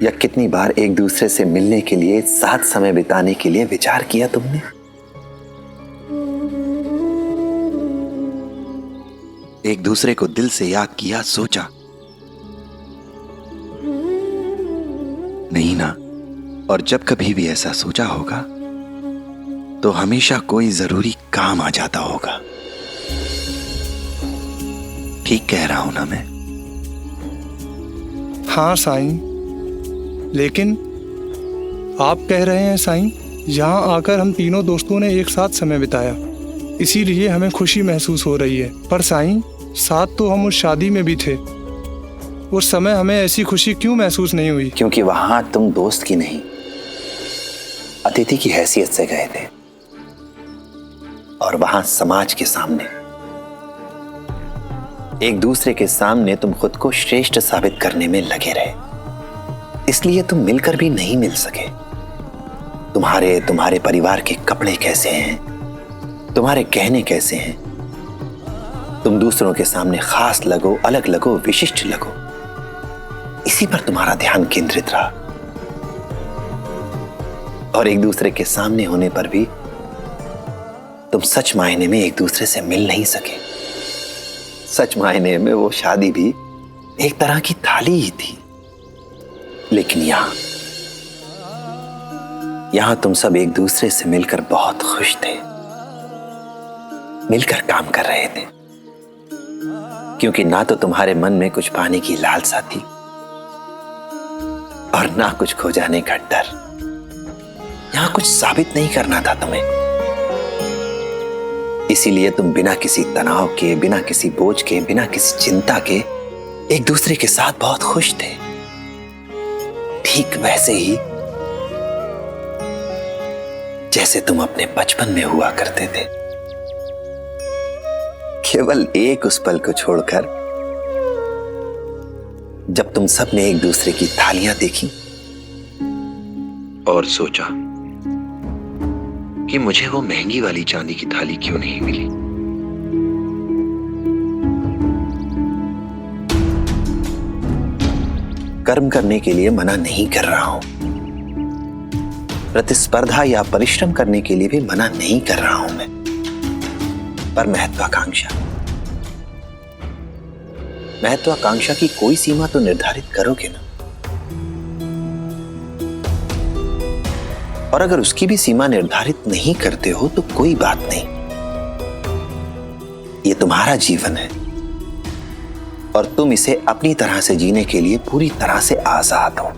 या कितनी बार एक दूसरे से मिलने के लिए, साथ समय बिताने के लिए विचार किया तुमने? एक दूसरे को दिल से याद किया, सोचा? नहीं ना। और जब कभी भी ऐसा सोचा होगा तो हमेशा कोई जरूरी काम आ जाता होगा। ठीक कह रहा हूं ना मैं? हाँ साईं, लेकिन आप कह रहे हैं साईं, यहाँ आकर हम तीनों दोस्तों ने एक साथ समय बिताया, इसीलिए हमें खुशी महसूस हो रही है। पर साईं, साथ तो हम उस शादी में भी थे, उस समय हमें ऐसी खुशी क्यों महसूस नहीं हुई? क्योंकि वहां तुम दोस्त की नहीं, अतिथि की हैसियत से गए थे, और वहां समाज के सामने, एक दूसरे के सामने तुम खुद को श्रेष्ठ साबित करने में लगे रहे। इसलिए तुम मिलकर भी नहीं मिल सके। तुम्हारे परिवार के कपड़े कैसे हैं, तुम्हारे गहने कैसे हैं, तुम दूसरों के सामने खास लगो, अलग लगो, विशिष्ट लगो, इसी पर तुम्हारा ध्यान केंद्रित रहा। और एक दूसरे के सामने होने पर भी तुम सच मायने में एक दूसरे से मिल नहीं सके। सच मायने में वो शादी भी एक तरह की थाली ही थी। लेकिन यहां तुम सब एक दूसरे से मिलकर बहुत खुश थे, मिलकर काम कर रहे थे, क्योंकि ना तो तुम्हारे मन में कुछ पाने की लालसा थी और ना कुछ खो जाने का डर। यहां कुछ साबित नहीं करना था तुम्हें। इसीलिए तुम बिना किसी तनाव के, बिना किसी बोझ के, बिना किसी चिंता के एक दूसरे के साथ बहुत खुश थे। ठीक वैसे ही जैसे तुम अपने बचपन में हुआ करते थे। केवल एक उस पल को छोड़कर जब तुम सब ने एक दूसरे की थालियां देखी और सोचा कि मुझे वो महंगी वाली चांदी की थाली क्यों नहीं मिली। कर्म करने के लिए मना नहीं कर रहा हूं, प्रतिस्पर्धा या परिश्रम करने के लिए भी मना नहीं कर रहा हूं मैं, पर महत्वाकांक्षा की कोई सीमा तो निर्धारित करोगे ना। और अगर उसकी भी सीमा निर्धारित नहीं करते हो तो कोई बात नहीं, ये तुम्हारा जीवन है और तुम इसे अपनी तरह से जीने के लिए पूरी तरह से आजाद हो।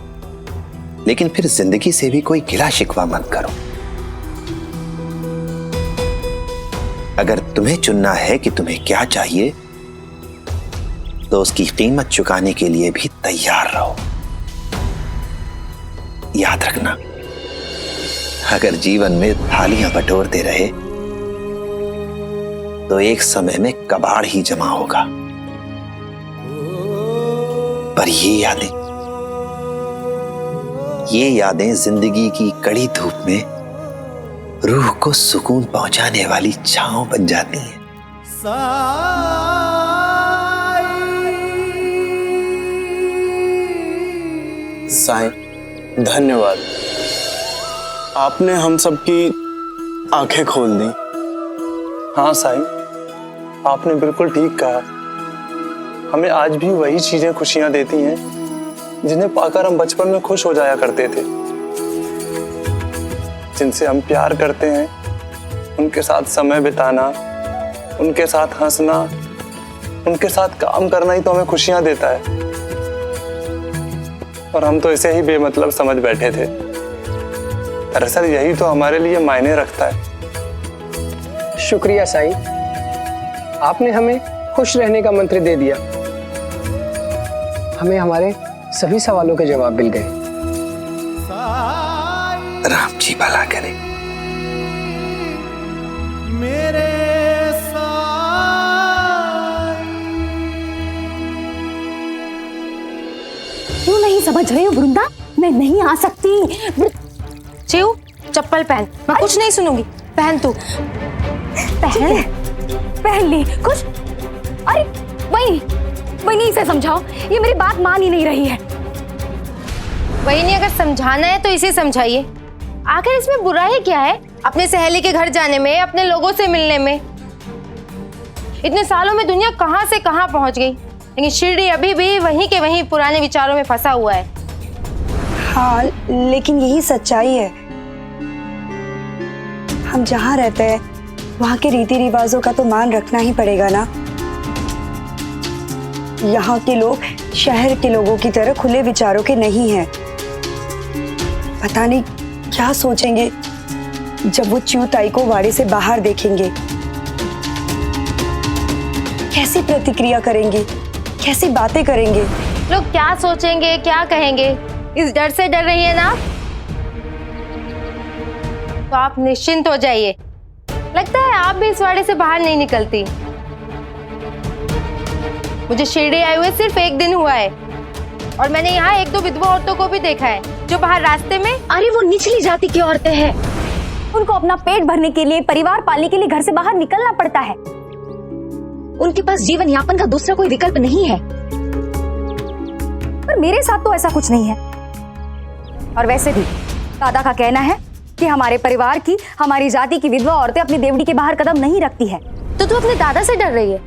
लेकिन फिर जिंदगी से भी कोई गिला शिकवा मत करो। अगर तुम्हें चुनना है कि तुम्हें क्या चाहिए, तो उसकी कीमत चुकाने के लिए भी तैयार रहो। याद रखना, अगर जीवन में थालियां बटोरते रहे तो एक समय में कबाड़ ही जमा होगा। पर ये यादें जिंदगी की कड़ी धूप में रूह को सुकून पहुंचाने वाली छांव बन जाती हैं। साईं, धन्यवाद। आपने हम सबकी आंखें खोल दी। हाँ साईं, आपने बिल्कुल ठीक कहा। हमें आज भी वही चीजें खुशियां देती हैं जिन्हें पाकर हम बचपन में खुश हो जाया करते थे। जिनसे हम प्यार करते हैं, उनके साथ समय बिताना, उनके साथ हंसना, उनके साथ काम करना ही तो हमें खुशियां देता है। और हम तो इसे ही बेमतलब समझ बैठे थे। दरअसल यही तो हमारे लिए मायने रखता है। शुक्रिया साईं, आपने हमें खुश रहने का मंत्र दे दिया। हमें हमारे सभी सवालों के जवाब मिल गए। राम जी भला करें। मेरे क्यों नहीं समझ रही हो वृंदा? मैं नहीं आ सकती। चिऊ, चप्पल पहन। मैं कुछ नहीं सुनूंगी। पहन तू। पहन ली कुछ। अरे वही इसे समझाओ, ये मेरी बात मान ही नहीं रही है। वही नहीं, अगर समझाना है तो इसे समझाइए। आखिर इसमें बुराई क्या है? अपने सहेली के घर जाने में, अपने लोगों से मिलने में। इतने सालों में दुनिया कहां से कहां पहुंच गई, लेकिन शिरडी अभी भी वहीं के वहीं पुराने विचारों में फंसा हुआ है। हाँ, लेकिन यही सच्चाई है। हम जहाँ रहते हैं वहाँ के रीति रिवाजों का तो मान रखना ही पड़ेगा ना। यहाँ के लोग शहर के लोगों की तरह खुले विचारों के नहीं हैं। पता नहीं क्या सोचेंगे जब वो च्यूताई को वाड़े से बाहर देखेंगे। कैसी प्रतिक्रिया करेंगे, कैसी बातें करेंगे। लोग क्या सोचेंगे, क्या कहेंगे, इस डर से डर रही है ना? तो आप निश्चिंत हो जाइए। लगता है आप भी इस वाड़े से बाहर नहीं निकलती। मुझे शिरडी आए हुए सिर्फ एक दिन हुआ है और मैंने यहाँ एक दो विधवा औरतों को भी देखा है जो बाहर रास्ते में। अरे वो निचली जाति की औरतें हैं, उनको अपना पेट भरने के लिए, परिवार पालने के लिए घर से बाहर निकलना पड़ता है। उनके पास जीवन यापन का दूसरा कोई विकल्प नहीं है। पर मेरे साथ तो ऐसा कुछ नहीं है। और वैसे भी दादा का कहना है कि हमारे परिवार की, हमारी जाति की विधवा औरतें अपनी देवड़ी के बाहर कदम नहीं रखती है। तो तू अपने दादा से डर रही है?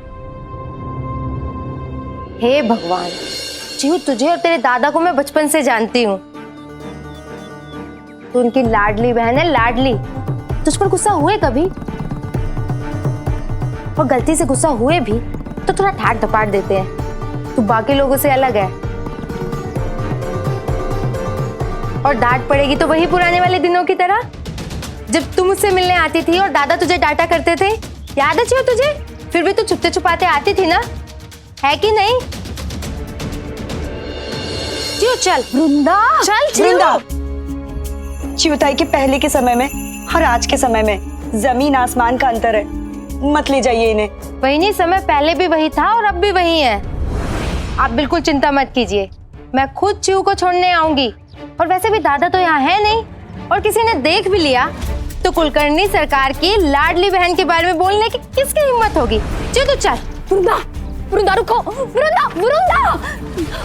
हे भगवान, चिऊ, तुझे और तेरे दादा को मैं बचपन से जानती हूँ। तू उनकी लाडली बहन है, लाडली। तुझ पर गुस्सा हुए कभी? और गलती से गुस्सा हुए भी तो थोड़ा ठाट धपाट देते हैं। तू बाकी लोगों से अलग है। और डांट पड़ेगी तो वही पुराने वाले दिनों की तरह, जब तुम मुझसे मिलने आती थी और दादा तुझे डांटा करते थे। याद है चिऊ तुझे? फिर भी तू छुपते छुपाते आती थी ना, है कि नहीं? चिऊ चल। वृंदा, चल वृंदा, च्यूताई के पहले के समय में और आज के समय में जमीन आसमान का अंतर है। मत ले जाइए इन्हें। वही नहीं, समय पहले भी वही था और अब भी वही है। आप बिल्कुल चिंता मत कीजिए, मैं खुद चिऊ को छोड़ने आऊंगी। और वैसे भी दादा तो यहाँ है नहीं, और किसी ने देख भी लिया तो कुलकर्णी सरकार की लाडली बहन के बारे में बोलने की किसकी हिम्मत होगी। चिऊ तो चल। वृंदा, वृंदा रुको। वृंदा, वृंदा,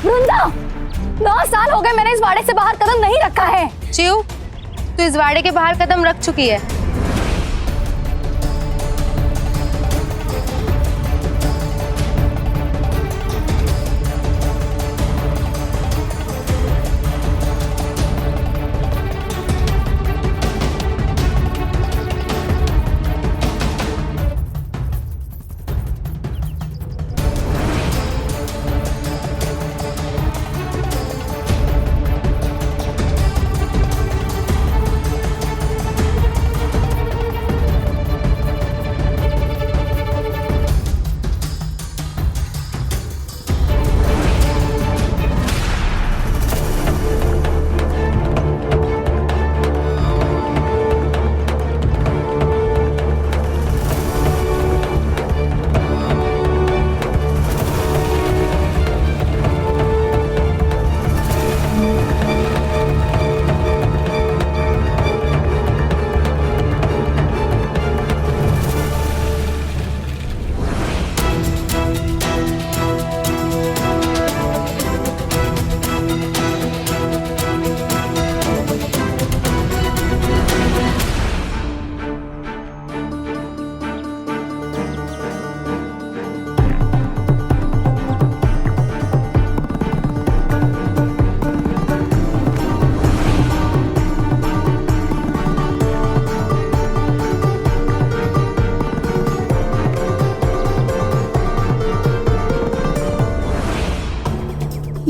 वृंदा, 9 साल हो गए मैंने इस वाड़े से बाहर कदम नहीं रखा है। चिऊ, तू इस वाड़े के बाहर कदम रख चुकी है।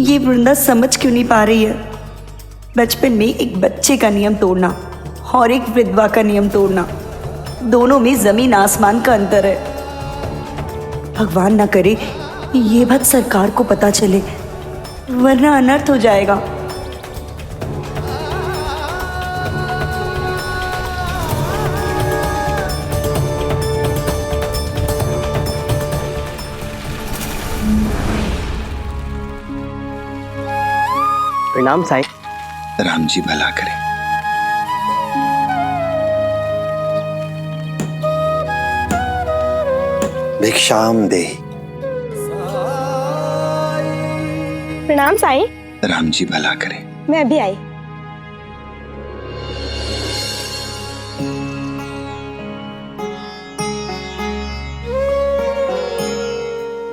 ये वृंदा समझ क्यों नहीं पा रही है? बचपन में एक बच्चे का नियम तोड़ना और एक विधवा का नियम तोड़ना, दोनों में जमीन आसमान का अंतर है। भगवान ना करे ये बात सरकार को पता चले, वरना अनर्थ हो जाएगा। प्रणाम साईं। राम जी भला करे। भिक्षाम दे। प्रणाम साईं। राम जी भला करे। मैं अभी आई।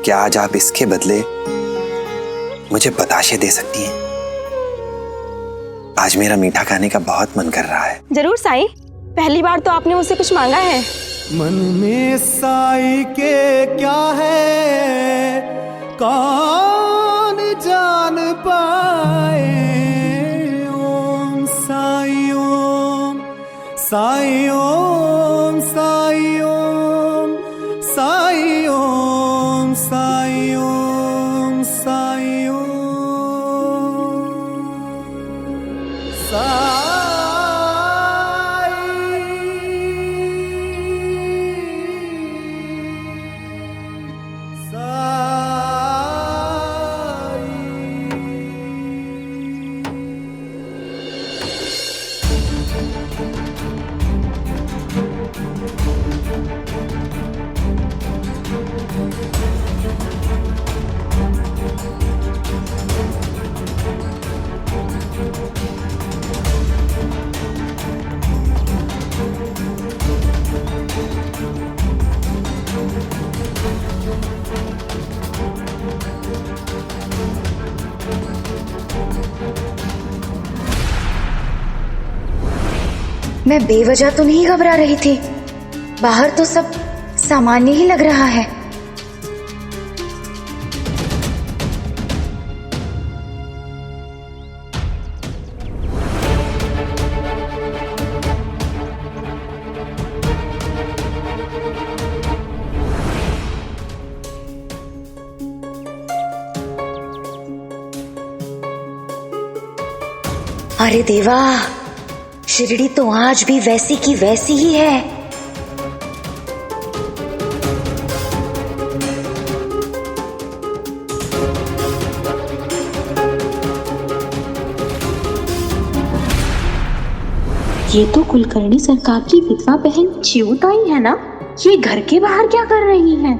क्या आज आप इसके बदले मुझे बताशे दे सकती हैं? आज मेरा मीठा खाने का बहुत मन कर रहा है। जरूर साईं, पहली बार तो आपने मुझसे कुछ मांगा है। मन में साई के क्या है कौन जान पाए। ओम साई ओम साई ओम साई ओम साई ओम साई ओम साई ओम मैं बेवजह तो नहीं घबरा रही थी, बाहर तो सब सामान्य ही लग रहा है। अरे देवा, शिरडी तो आज भी वैसी की वैसी ही है। ये तो कुलकर्णी सरकार की विधवा बहन चिऊताई है ना? ये घर के बाहर क्या कर रही हैं?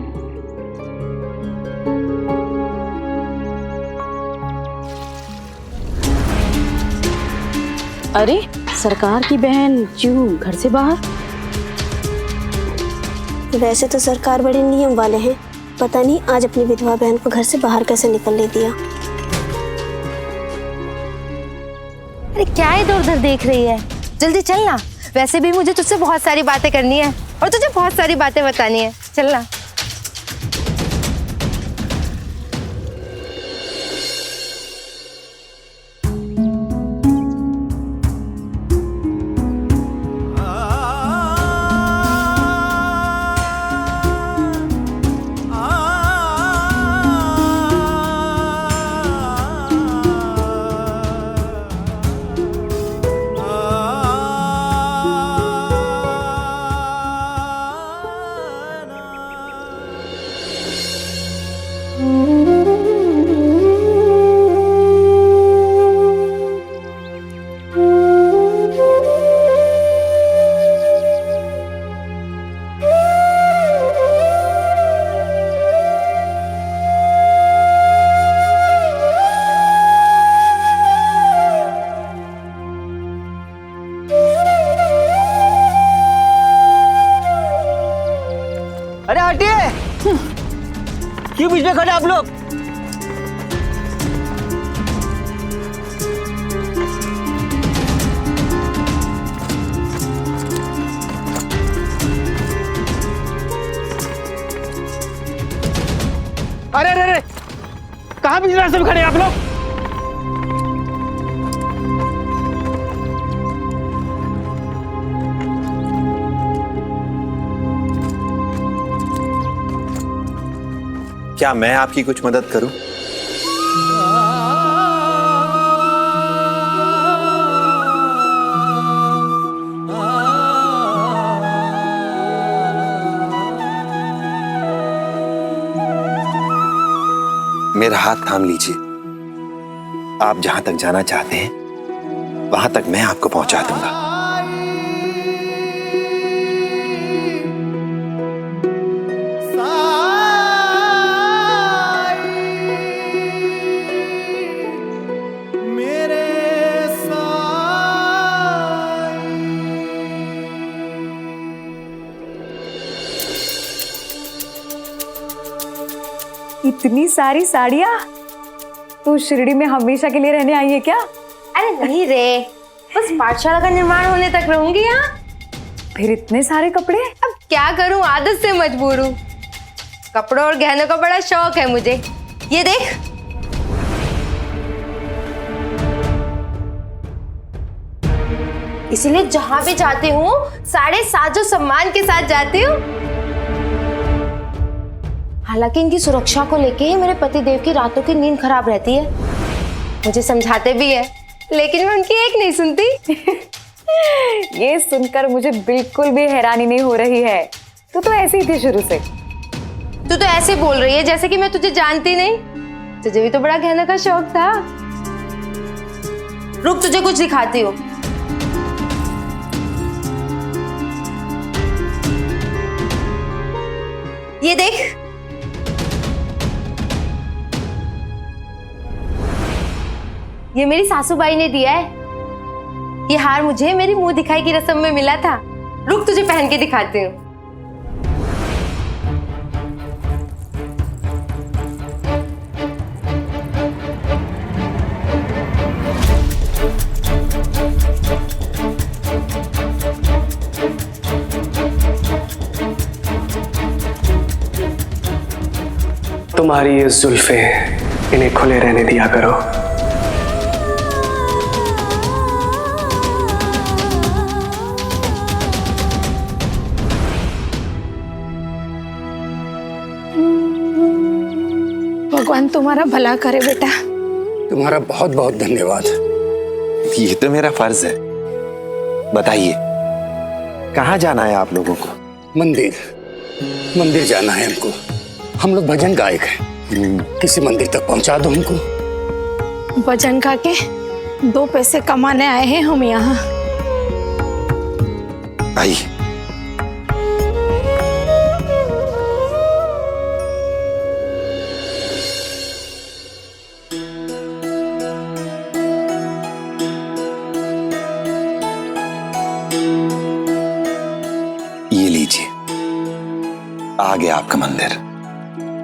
अरे, सरकार की बहन चिऊ घर से बाहर? वैसे तो सरकार बड़े नियम वाले हैं, पता नहीं आज अपनी विधवा बहन को घर से बाहर कैसे निकलने दिया। अरे क्या इधर उधर देख रही है? जल्दी चलना, वैसे भी मुझे तुझसे बहुत सारी बातें करनी है और तुझे बहुत सारी बातें बतानी है। चलना। अरे हटिए, क्यों बीच में खड़े आप लोग? अरे अरे अरे, कहाँ बीच रास्ते में खड़े आप लोग? क्या मैं आपकी कुछ मदद करूं? मेरा हाथ थाम लीजिए। आप जहां तक जाना चाहते हैं वहां तक मैं आपको पहुंचा दूंगा। इतनी सारी साड़ियाँ? तू शिरडी में हमेशा के लिए रहने आई है क्या? अरे नहीं रे, बस पाठशाला का निर्माण होने तक रहूंगी यहाँ। फिर इतने सारे कपड़े? अब क्या करूं, आदत से मजबूर हूँ। कपड़ों और गहनों का बड़ा शौक है मुझे। ये देख, इसीलिए जहां भी जाती हूँ साढ़े साजो सम्मान के साथ जाती हूँ। हालांकि इनकी सुरक्षा को लेके ही मेरे पति देव की रातों की नींद खराब रहती है। मुझे समझाते भी है, लेकिन मैं उनकी एक नहीं सुनती। ये सुनकर मुझे बिल्कुल भी हैरानी नहीं हो रही है। तू तो ऐसी ही थी शुरू से। तू तो ऐसे बोल रही है जैसे कि मैं तुझे जानती नहीं। तुझे भी तो बड़ा गहना का शौक था। रुक, तुझे कुछ दिखाती हूँ। ये देख, ये मेरी सासूबाई ने दिया है। ये हार मुझे मेरी मुंह दिखाई की रस्म में मिला था। रुक, तुझे पहन के दिखाती हूँ। तुम्हारी ये जुल्फें, इन्हें खुले रहने दिया करो। भगवान तुम्हारा भला करे बेटा। तुम्हारा बहुत बहुत धन्यवाद। ये तो मेरा फर्ज है। बताइए, कहाँ जाना है आप लोगों को? मंदिर, मंदिर जाना है हमको। हम लोग भजन गायक हैं। किसी मंदिर तक पहुंचा दो हमको। भजन गा के 2 पैसे कमाने आए हैं हम यहाँ। आइए। ये लीजिए, आ गया आपका मंदिर।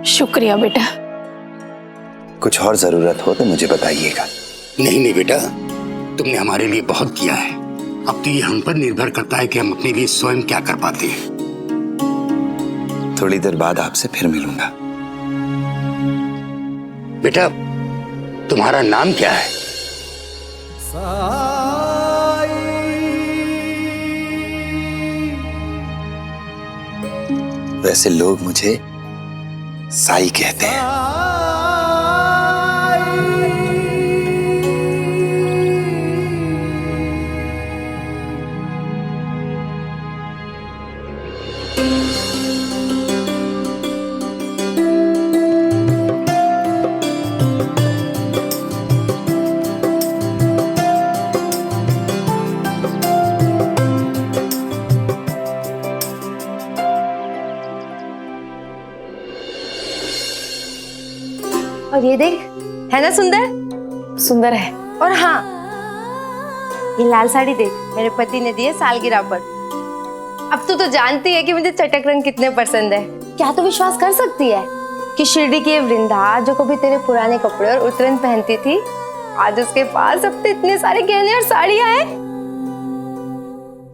शुक्रिया बेटा। कुछ और जरूरत हो तो मुझे बताइएगा। नहीं नहीं बेटा, तुमने हमारे लिए बहुत किया है। अब तो ये हम पर निर्भर करता है कि हम अपने लिए स्वयं क्या कर पाते हैं। थोड़ी देर बाद आपसे फिर मिलूंगा। बेटा, तुम्हारा नाम क्या है? वैसे लोग मुझे साई कहते हैं। और ये देख, है ना सुंदर? सुंदर है। और हाँ, ये लाल साड़ी देख, मेरे पति ने दी है सालगिरह पर। अब तू तो जानती है कि मुझे चटक रंग कितने पसंद है। क्या तू विश्वास कर सकती है कि शिरडी की ये वृंदा जो कभी तेरे पुराने कपड़े और उतरन पहनती थी, आज उसके पास अब तो इतने सारे गहने और साड़ियां हैं।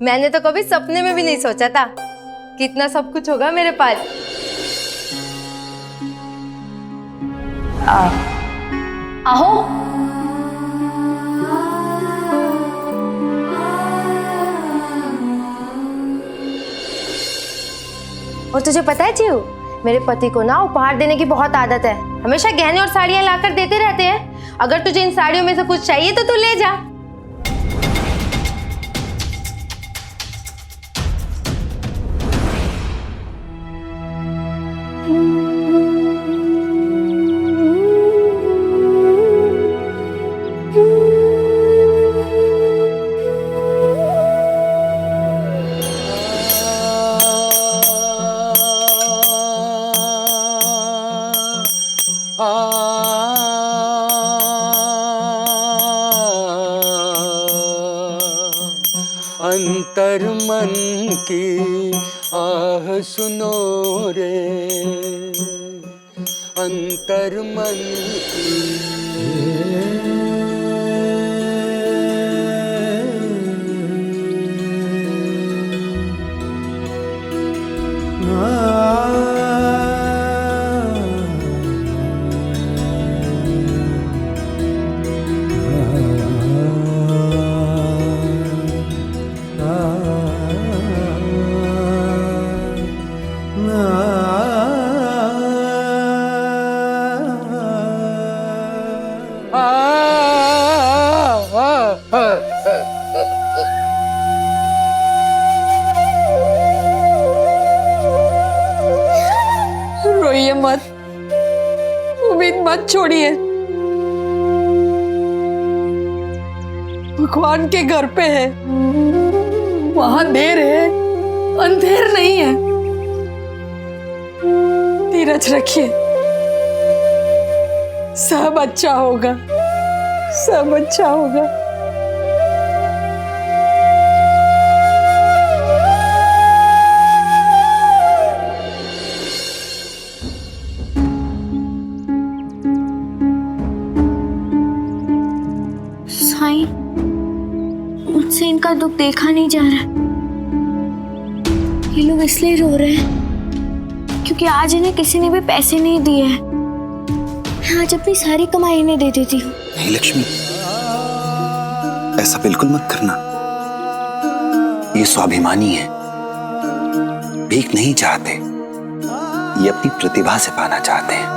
मैंने तो कभी सपने में भी नहीं सोचा था कि इतना सब कुछ होगा मेरे पास। आहो। और तुझे पता है चिऊ, मेरे पति को ना उपहार देने की बहुत आदत है, हमेशा गहने और साड़ियां लाकर देते रहते हैं। अगर तुझे इन साड़ियों में से कुछ चाहिए तो तू ले जा। अंतर मन की आह सुनो रे, अंतर मन रोइए मत, उम्मीद मत छोड़िए। भगवान के घर पे है, वहां देर है, अंधेर नहीं है। धीरज रखिए, सब अच्छा होगा, सब अच्छा होगा। साईं, मुझसे इनका दुख देखा नहीं जा रहा। ये लोग इसलिए रो रहे हैं क्योंकि आज इन्हें किसी ने भी पैसे नहीं दिए हैं। मैं आज अपनी सारी कमाई इन्हें दे देती हूँ। नहीं लक्ष्मी, ऐसा बिल्कुल मत करना। ये स्वाभिमानी है, भीख नहीं चाहते, ये अपनी प्रतिभा से पाना चाहते हैं।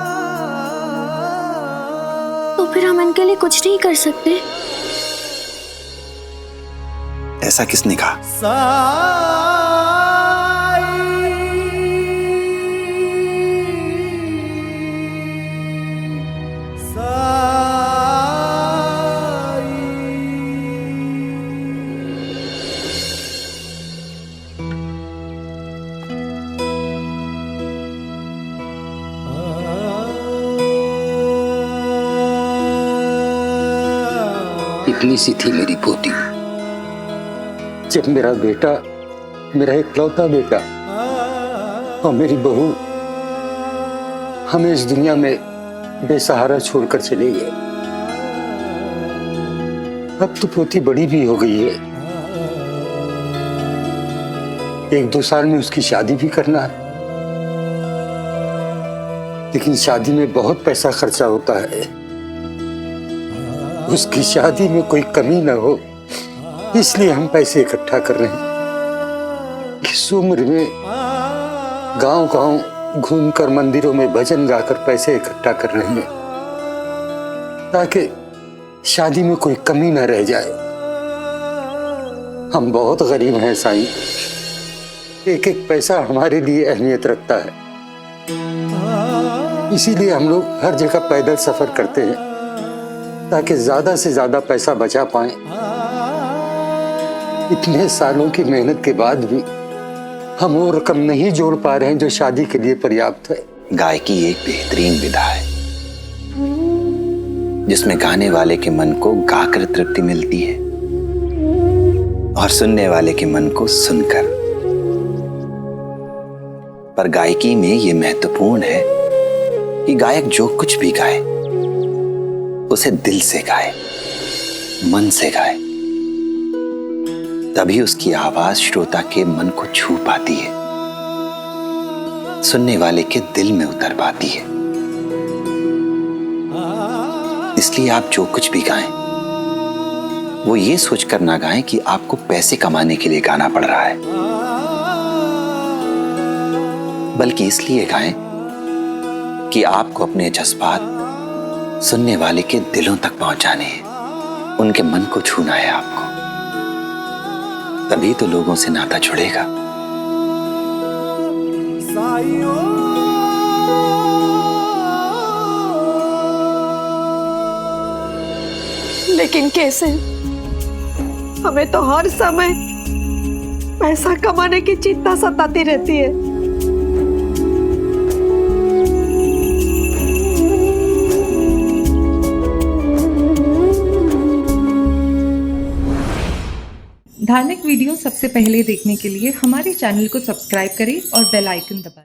तो फिर हम इनके लिए कुछ नहीं कर सकते? ऐसा किसने कहा? इतनी सी थी मेरी पोती, जब मेरा बेटा, मेरा इकलौता बेटा और मेरी बहू हमें इस दुनिया में बेसहारा छोड़कर चले गए। अब तो पोती बड़ी भी हो गई है, 1-2 साल में उसकी शादी भी करना है। लेकिन शादी में बहुत पैसा खर्चा होता है, उसकी शादी में कोई कमी ना हो, इसलिए हम पैसे इकट्ठा कर रहे हैं। इस उम्र में गांव-गांव घूमकर मंदिरों में भजन गाकर पैसे इकट्ठा कर रहे हैं ताकि शादी में कोई कमी ना रह जाए। हम बहुत गरीब हैं साईं, एक एक पैसा हमारे लिए अहमियत रखता है। इसीलिए हम लोग हर जगह पैदल सफर करते हैं ताकि ज्यादा से ज्यादा पैसा बचा पाएं। इतने सालों की मेहनत के बाद भी हम वो रकम नहीं जोड़ पा रहे हैं जो शादी के लिए पर्याप्त है। गायकी एक बेहतरीन विधा है जिसमें गाने वाले के मन को गाकर तृप्ति मिलती है और सुनने वाले के मन को सुनकर। पर गायकी में यह महत्वपूर्ण है कि गायक जो कुछ भी गाए उसे दिल से गाए, मन से गाए, तभी उसकी आवाज श्रोता के मन को छू पाती है, सुनने वाले के दिल में उतर पाती है। इसलिए आप जो कुछ भी गाएं वो ये सोचकर ना गाएं कि आपको पैसे कमाने के लिए गाना पड़ रहा है, बल्कि इसलिए गाएं कि आपको अपने जज्बात सुनने वाले के दिलों तक पहुंचाने हैं, उनके मन को छूना है आपको। तभी तो लोगों से नाता जुड़ेगा। लेकिन कैसे? हमें तो हर समय पैसा कमाने की चिंता सताती रहती है। धार्मिक वीडियो सबसे पहले देखने के लिए हमारे चैनल को सब्सक्राइब करें और बेल आइकन दबाएं।